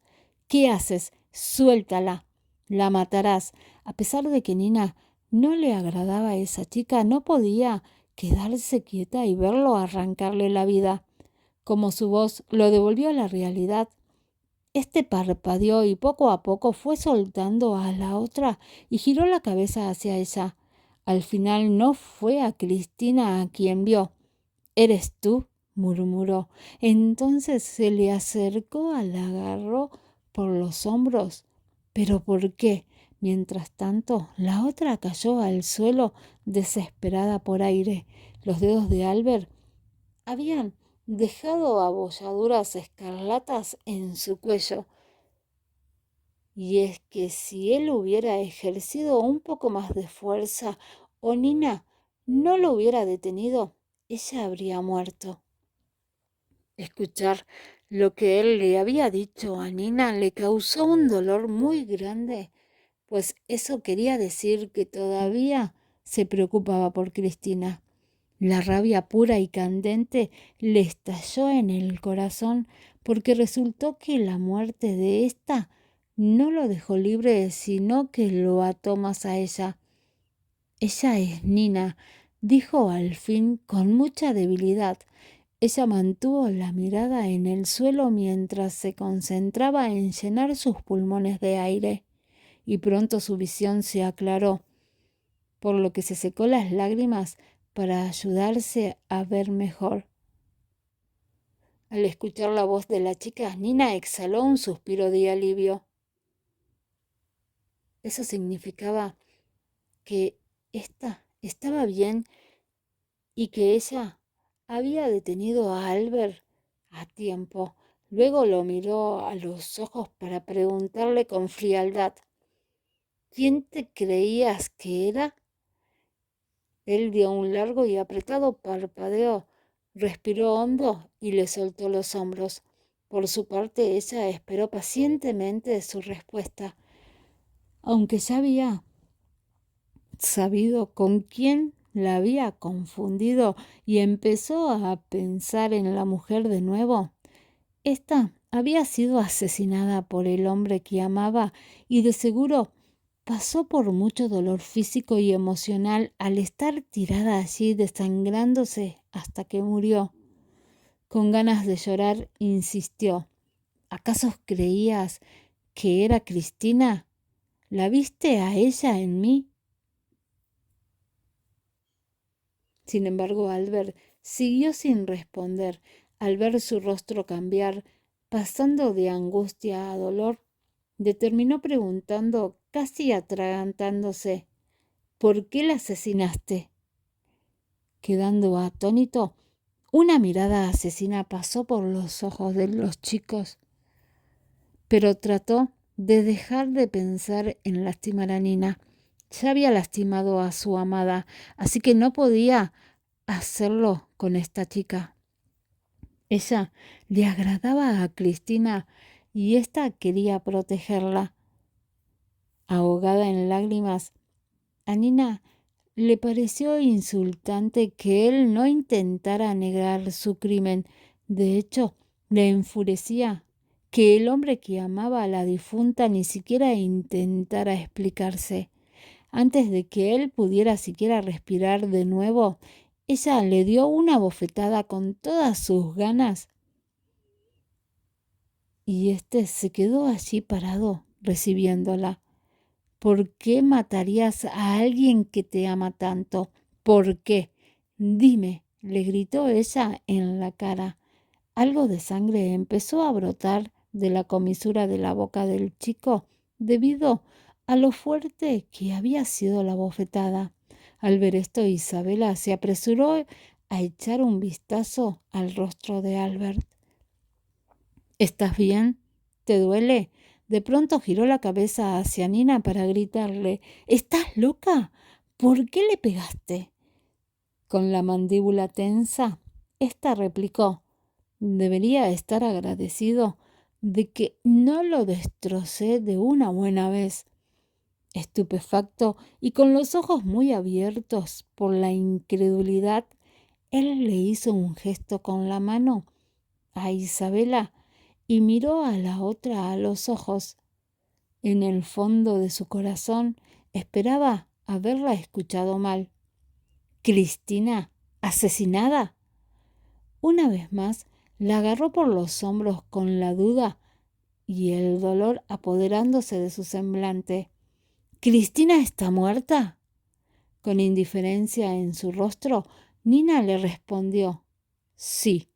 ¿Qué haces? Suéltala. La matarás. A pesar de que Nina no le agradaba a esa chica, no podía quedarse quieta y verlo arrancarle la vida. Como su voz lo devolvió a la realidad, este parpadeó y poco a poco fue soltando a la otra y giró la cabeza hacia ella. Al final no fue a Cristina a quien vio. ¿Eres tú?, murmuró. Entonces se le acercó, la agarró por los hombros. ¿Pero por qué? Mientras tanto, la otra cayó al suelo desesperada por aire. Los dedos de Albert habían dejado abolladuras escarlatas en su cuello. Y es que si él hubiera ejercido un poco más de fuerza o Nina no lo hubiera detenido, ella habría muerto. Escuchar lo que él le había dicho a Nina le causó un dolor muy grande, pues eso quería decir que todavía se preocupaba por Cristina. La rabia pura y candente le estalló en el corazón porque resultó que la muerte de ésta no lo dejó libre, sino que lo ató más a ella. Ella es Nina, dijo al fin con mucha debilidad. Ella mantuvo la mirada en el suelo mientras se concentraba en llenar sus pulmones de aire, y pronto su visión se aclaró, por lo que se secó las lágrimas para ayudarse a ver mejor. Al escuchar la voz de la chica, Nina exhaló un suspiro de alivio. Eso significaba que ésta estaba bien y que ella había detenido a Albert a tiempo. Luego lo miró a los ojos para preguntarle con frialdad: ¿quién te creías que era? Él dio un largo y apretado parpadeo, respiró hondo y le soltó los hombros. Por su parte, ella esperó pacientemente su respuesta, aunque ya había sabido con quién la había confundido y empezó a pensar en la mujer de nuevo. Esta había sido asesinada por el hombre que amaba y de seguro pasó por mucho dolor físico y emocional al estar tirada allí desangrándose hasta que murió. Con ganas de llorar, insistió: ¿acaso creías que era Cristina? ¿La viste a ella en mí? Sin embargo, Albert siguió sin responder. Al ver su rostro cambiar, pasando de angustia a dolor, Determinó preguntando, casi atragantándose, ¿por qué la asesinaste? Quedando atónito, una mirada asesina pasó por los ojos de los chicos, pero trató de dejar de pensar en lastimar a Nina. Ya había lastimado a su amada, así que no podía hacerlo con esta chica. Ella le agradaba a Cristina y ésta quería protegerla. Ahogada en lágrimas, a Nina le pareció insultante que él no intentara negar su crimen. De hecho, le enfurecía que el hombre que amaba a la difunta ni siquiera intentara explicarse. Antes de que él pudiera siquiera respirar de nuevo, ella le dio una bofetada con todas sus ganas y éste se quedó allí parado recibiéndola. ¿Por qué matarías a alguien que te ama tanto? ¿Por qué? Dime, le gritó ella en la cara. Algo de sangre empezó a brotar de la comisura de la boca del chico debido a lo fuerte que había sido la bofetada. Al ver esto, Isabela se apresuró a echar un vistazo al rostro de Albert. ¿Estás bien? ¿Te duele? De pronto giró la cabeza hacia Nina para gritarle, ¿estás loca? ¿Por qué le pegaste? Con la mandíbula tensa, ésta replicó, debería estar agradecido de que no lo destrocé de una buena vez. Estupefacto y con los ojos muy abiertos por la incredulidad, él le hizo un gesto con la mano a Isabela y miró a la otra a los ojos. En el fondo de su corazón esperaba haberla escuchado mal. ¿Cristina? ¿Asesinada? Una vez más la agarró por los hombros con la duda y el dolor apoderándose de su semblante. ¿Cristina está muerta? Con indiferencia en su rostro, Nina le respondió, sí.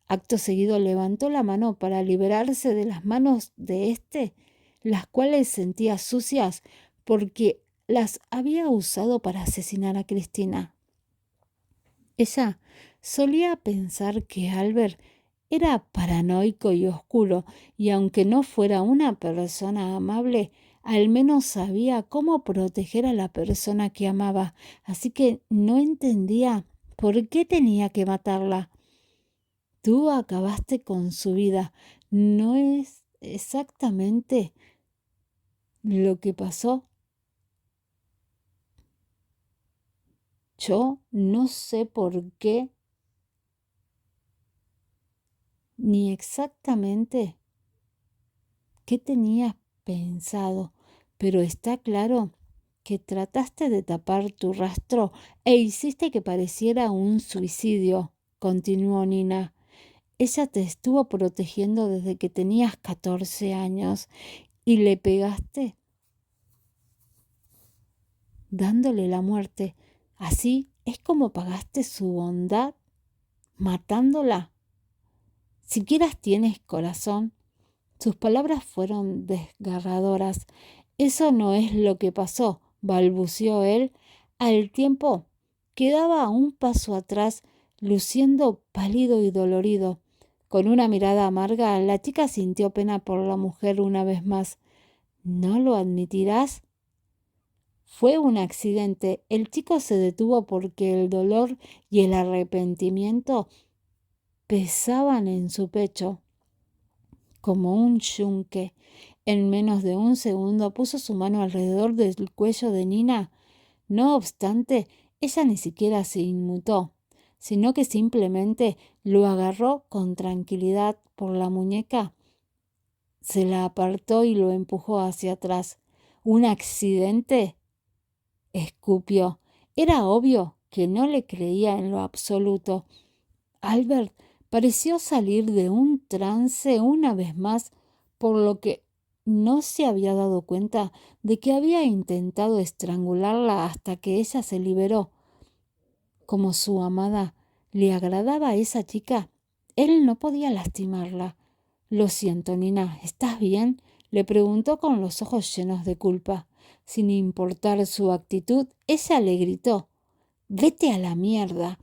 Acto seguido levantó la mano para liberarse de las manos de éste, las cuales sentía sucias porque las había usado para asesinar a Cristina. Ella solía pensar que Albert era paranoico y oscuro, y aunque no fuera una persona amable, al menos sabía cómo proteger a la persona que amaba, así que no entendía por qué tenía que matarla. Tú acabaste con su vida. No es exactamente lo que pasó. Yo no sé por qué ni exactamente qué tenías pensado, pero está claro que trataste de tapar tu rastro e hiciste que pareciera un suicidio, continuó Nina. Ella te estuvo protegiendo desde que tenías 14 años y le pegaste dándole la muerte. Así es como pagaste su bondad, matándola. Siquiera tienes corazón. Sus palabras fueron desgarradoras. Eso no es lo que pasó, balbuceó él, al tiempo que daba un paso atrás, luciendo pálido y dolorido. Con una mirada amarga, la chica sintió pena por la mujer una vez más. ¿No lo admitirás? Fue un accidente. El chico se detuvo porque el dolor y el arrepentimiento pesaban en su pecho como un yunque. En menos de un segundo puso su mano alrededor del cuello de Nina. No obstante, ella ni siquiera se inmutó, sino que simplemente lo agarró con tranquilidad por la muñeca, se la apartó y lo empujó hacia atrás. ¿Un accidente? Escupió. Era obvio que no le creía en lo absoluto. Albert pareció salir de un trance una vez más, por lo que no se había dado cuenta de que había intentado estrangularla hasta que ella se liberó. Como su amada le agradaba a esa chica, él no podía lastimarla. Lo siento, Nina, ¿estás bien? Le preguntó con los ojos llenos de culpa. Sin importar su actitud, ella le gritó: «Vete a la mierda».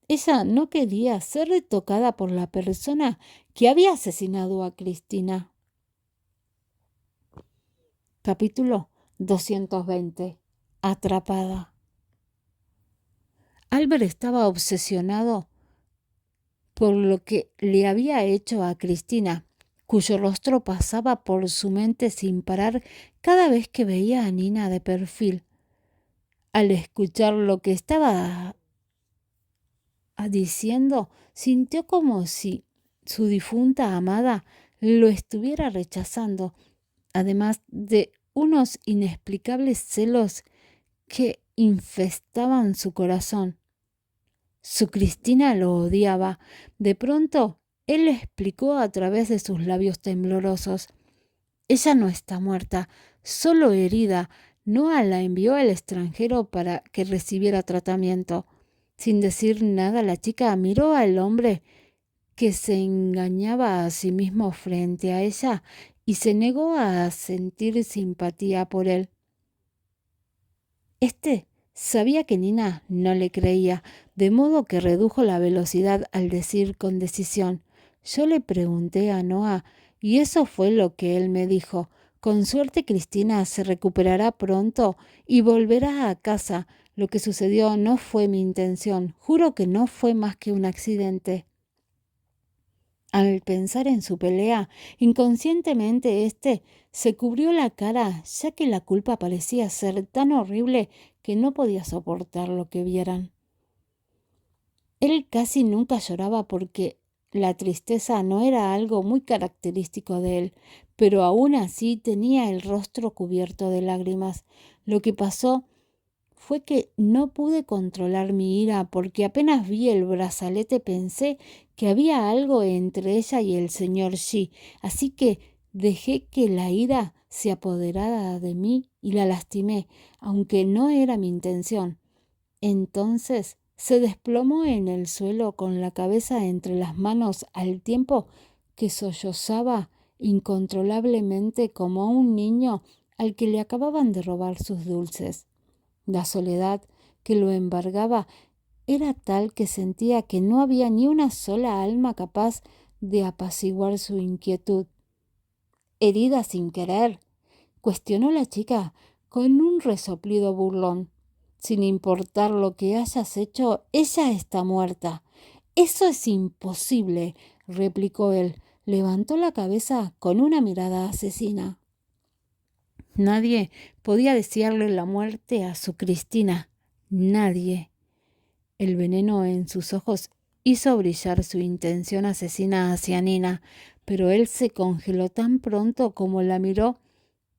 Ella no quería ser retocada por la persona que había asesinado a Cristina. Capítulo 220. Atrapada. Albert estaba obsesionado por lo que le había hecho a Cristina, cuyo rostro pasaba por su mente sin parar cada vez que veía a Nina de perfil. Al escuchar lo que estaba diciendo, sintió como si su difunta amada lo estuviera rechazando, además de unos inexplicables celos que infestaban su corazón. Su Cristina lo odiaba. De pronto, él le explicó a través de sus labios temblorosos: «Ella no está muerta, solo herida. Noah la envió al extranjero para que recibiera tratamiento». Sin decir nada, la chica miró al hombre que se engañaba a sí mismo frente a ella y se negó a sentir simpatía por él. Sabía que Nina no le creía, de modo que redujo la velocidad al decir con decisión: «Yo le pregunté a Noah y eso fue lo que él me dijo. Con suerte Cristina se recuperará pronto y volverá a casa. Lo que sucedió no fue mi intención. Juro que no fue más que un accidente». Al pensar en su pelea, inconscientemente se cubrió la cara, ya que la culpa parecía ser tan horrible que no podía soportar lo que vieran. Él casi nunca lloraba porque la tristeza no era algo muy característico de él, pero aún así tenía el rostro cubierto de lágrimas. Lo que pasó fue que no pude controlar mi ira porque apenas vi el brazalete pensé que había algo entre ella y el señor Xi, así que dejé que la ira se apoderara de mí y la lastimé, aunque no era mi intención. Entonces se desplomó en el suelo con la cabeza entre las manos al tiempo que sollozaba incontrolablemente como un niño al que le acababan de robar sus dulces. La soledad que lo embargaba era tal que sentía que no había ni una sola alma capaz de apaciguar su inquietud. «¿Herida sin querer?», cuestionó la chica con un resoplido burlón. «Sin importar lo que hayas hecho, ella está muerta». «Eso es imposible», replicó él. Levantó la cabeza con una mirada asesina. Nadie podía desearle la muerte a su Cristina. Nadie. El veneno en sus ojos hizo brillar su intención asesina hacia Nina, pero él se congeló tan pronto como la miró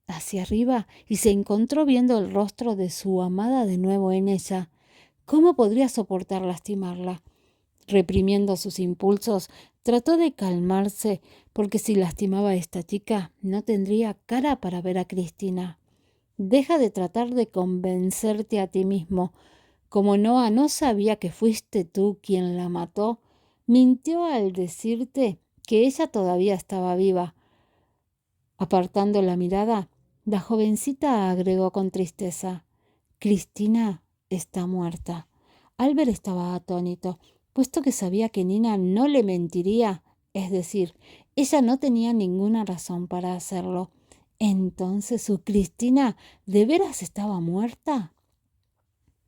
hacia arriba y se encontró viendo el rostro de su amada de nuevo en ella. ¿Cómo podría soportar lastimarla? Reprimiendo sus impulsos, trató de calmarse, porque si lastimaba a esta chica, no tendría cara para ver a Cristina. «Deja de tratar de convencerte a ti mismo. Como Noah no sabía que fuiste tú quien la mató, mintió al decirte que ella todavía estaba viva». Apartando la mirada, la jovencita agregó con tristeza: «Cristina está muerta». Albert estaba atónito, puesto que sabía que Nina no le mentiría, es decir, ella no tenía ninguna razón para hacerlo. ¿Entonces su Cristina de veras estaba muerta?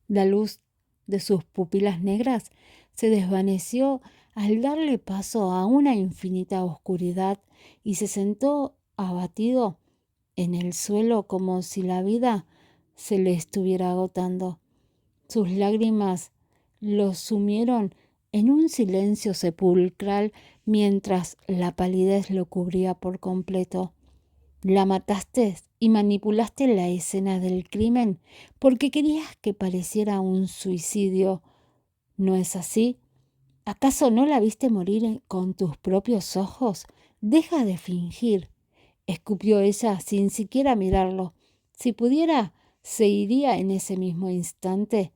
La luz de sus pupilas negras se desvaneció al darle paso a una infinita oscuridad y se sentó abatido en el suelo como si la vida se le estuviera agotando. Sus lágrimas lo sumieron en un silencio sepulcral mientras la palidez lo cubría por completo. «La mataste y manipulaste la escena del crimen porque querías que pareciera un suicidio, ¿no es así? ¿Acaso no la viste morir con tus propios ojos? Deja de fingir», escupió ella sin siquiera mirarlo. Si pudiera, se iría en ese mismo instante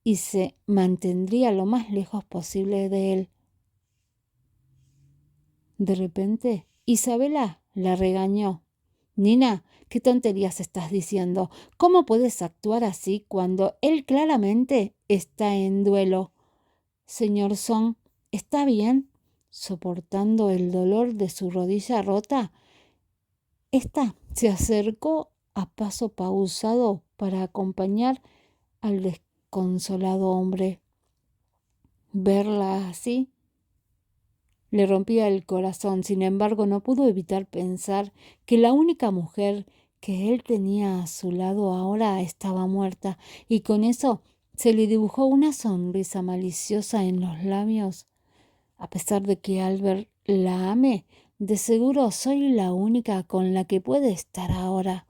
y se mantendría lo más lejos posible de él. De repente, Isabela la regañó. Nina, ¿qué tonterías estás diciendo? ¿Cómo puedes actuar así cuando él claramente está en duelo? Señor Song, ¿está bien? Soportando el dolor de su rodilla rota, esta se acercó a paso pausado para acompañar al desconsolado hombre. Verla así le rompía el corazón. Sin embargo, no pudo evitar pensar que la única mujer que él tenía a su lado ahora estaba muerta, y con eso se le dibujó una sonrisa maliciosa en los labios. A pesar de que Albert la ame, de seguro soy la única con la que puede estar ahora.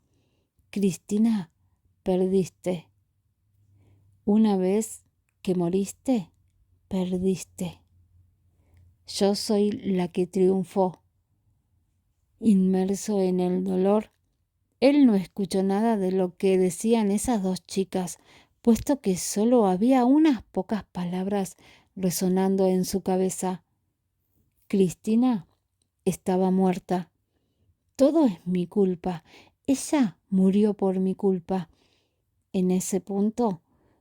Cristina, perdiste. Una vez que moriste, perdiste. Yo soy la que triunfó. Inmerso en el dolor, él no escuchó nada de lo que decían esas dos chicas, puesto que solo había unas pocas palabras resonando en su cabeza. Cristina estaba muerta. Todo es mi culpa. Ella murió por mi culpa. En ese punto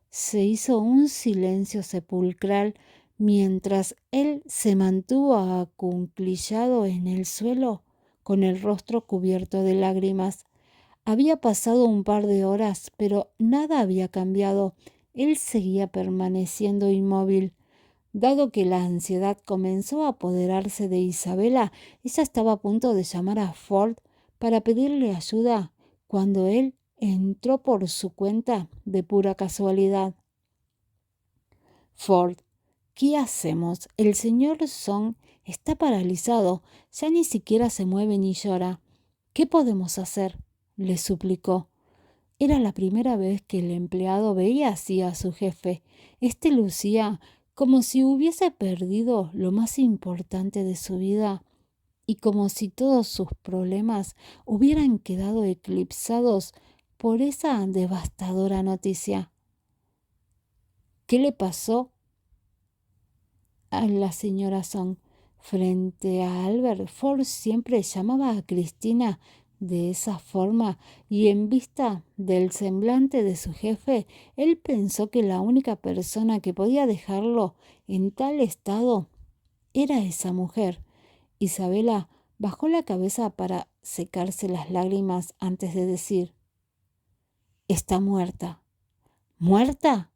se hizo un silencio sepulcral mientras él se mantuvo acuclillado en el suelo con el rostro cubierto de lágrimas. Había pasado un par de horas, pero nada había cambiado. Él seguía permaneciendo inmóvil. Dado que la ansiedad comenzó a apoderarse de Isabela, ella estaba a punto de llamar a Ford para pedirle ayuda cuando él entró por su cuenta de pura casualidad. Ford, ¿qué hacemos? El señor Song está paralizado, ya ni siquiera se mueve ni llora. ¿Qué podemos hacer? Le suplicó. Era la primera vez que el empleado veía así a su jefe. Este lucía como si hubiese perdido lo más importante de su vida y como si todos sus problemas hubieran quedado eclipsados por esa devastadora noticia. ¿Qué le pasó a la señora Song? Frente a Albert, Ford siempre llamaba a Cristina de esa forma, y en vista del semblante de su jefe, él pensó que la única persona que podía dejarlo en tal estado era esa mujer. Isabela bajó la cabeza para secarse las lágrimas antes de decir: «Está muerta». «¿Muerta?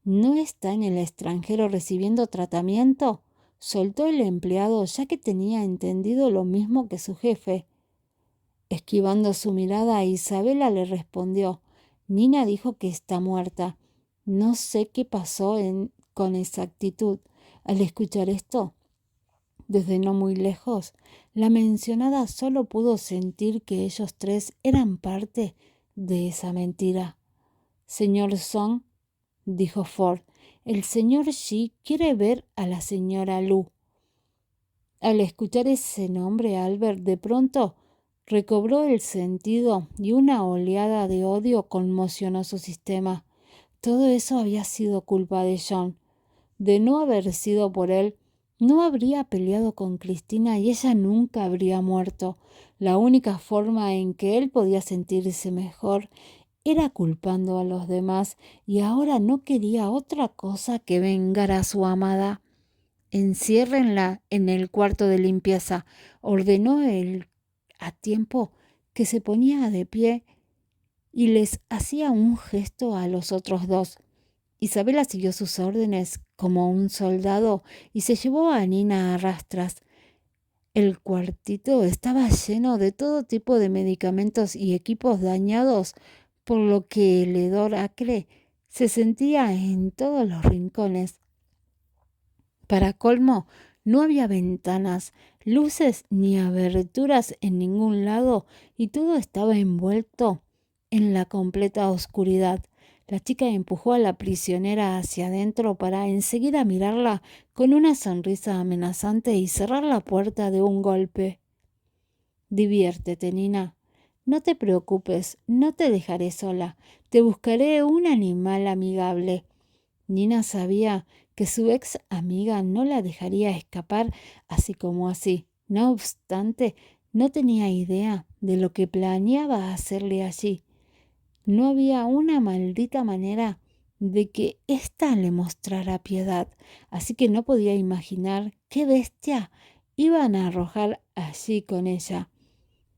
¿No está en el extranjero recibiendo tratamiento?», soltó el empleado, ya que tenía entendido lo mismo que su jefe. Esquivando su mirada, Isabela le respondió: «Nina dijo que está muerta. No sé qué pasó con exactitud». Al escuchar esto, desde no muy lejos, la mencionada solo pudo sentir que ellos tres eran parte de esa mentira. «Señor Song», dijo Ford, «el señor Shi quiere ver a la señora Lu». Al escuchar ese nombre, Albert de pronto recobró el sentido y una oleada de odio conmocionó su sistema. Todo eso había sido culpa de John. De no haber sido por él, no habría peleado con Cristina y ella nunca habría muerto. La única forma en que él podía sentirse mejor era culpando a los demás, y ahora no quería otra cosa que vengar a su amada. «Enciérrenla en el cuarto de limpieza», ordenó él a tiempo que se ponía de pie y les hacía un gesto a los otros dos. Isabela siguió sus órdenes como un soldado y se llevó a Nina a rastras. El cuartito estaba lleno de todo tipo de medicamentos y equipos dañados, por lo que el hedor acre se sentía en todos los rincones. Para colmo, no había ventanas, luces ni aberturas en ningún lado, y todo estaba envuelto en la completa oscuridad. La chica empujó a la prisionera hacia adentro para enseguida mirarla con una sonrisa amenazante y cerrar la puerta de un golpe. «Diviértete, Nina. No te preocupes, no te dejaré sola. Te buscaré un animal amigable». Nina sabía que su ex amiga no la dejaría escapar así como así. No obstante, no tenía idea de lo que planeaba hacerle allí. No había una maldita manera de que ésta le mostrara piedad, así que no podía imaginar qué bestia iban a arrojar allí con ella.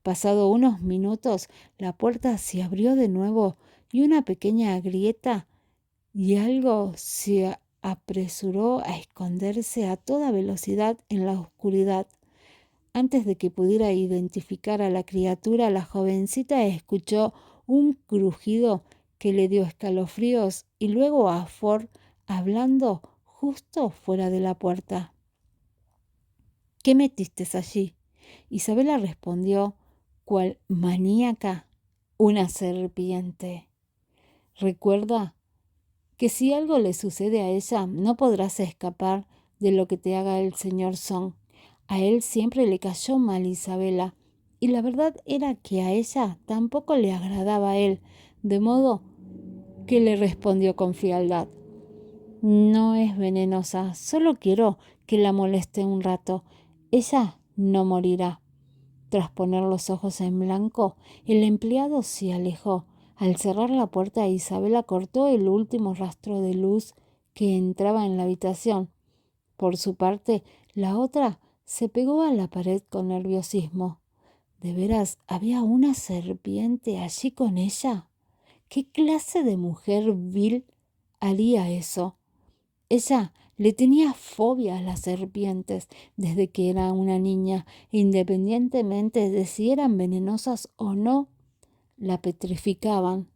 Pasado unos minutos, la puerta se abrió de nuevo y una pequeña grieta y algo se apresuró a esconderse a toda velocidad en la oscuridad. Antes de que pudiera identificar a la criatura, la jovencita escuchó un crujido que le dio escalofríos y luego a Ford hablando justo fuera de la puerta. ¿Qué metiste allí? Isabela respondió, cual maníaca, una serpiente. Recuerda que si algo le sucede a ella, no podrás escapar de lo que te haga el señor Song. A él siempre le cayó mal Isabela, y la verdad era que a ella tampoco le agradaba a él, de modo que le respondió con frialdad. No es venenosa, solo quiero que la moleste un rato. Ella no morirá. Tras poner los ojos en blanco, el empleado se alejó. Al cerrar la puerta, Isabela cortó el último rastro de luz que entraba en la habitación. Por su parte, la otra se pegó a la pared con nerviosismo. ¿De veras había una serpiente allí con ella? ¿Qué clase de mujer vil haría eso? Ella le tenía fobia a las serpientes desde que era una niña, independientemente de si eran venenosas o no, la petrificaban.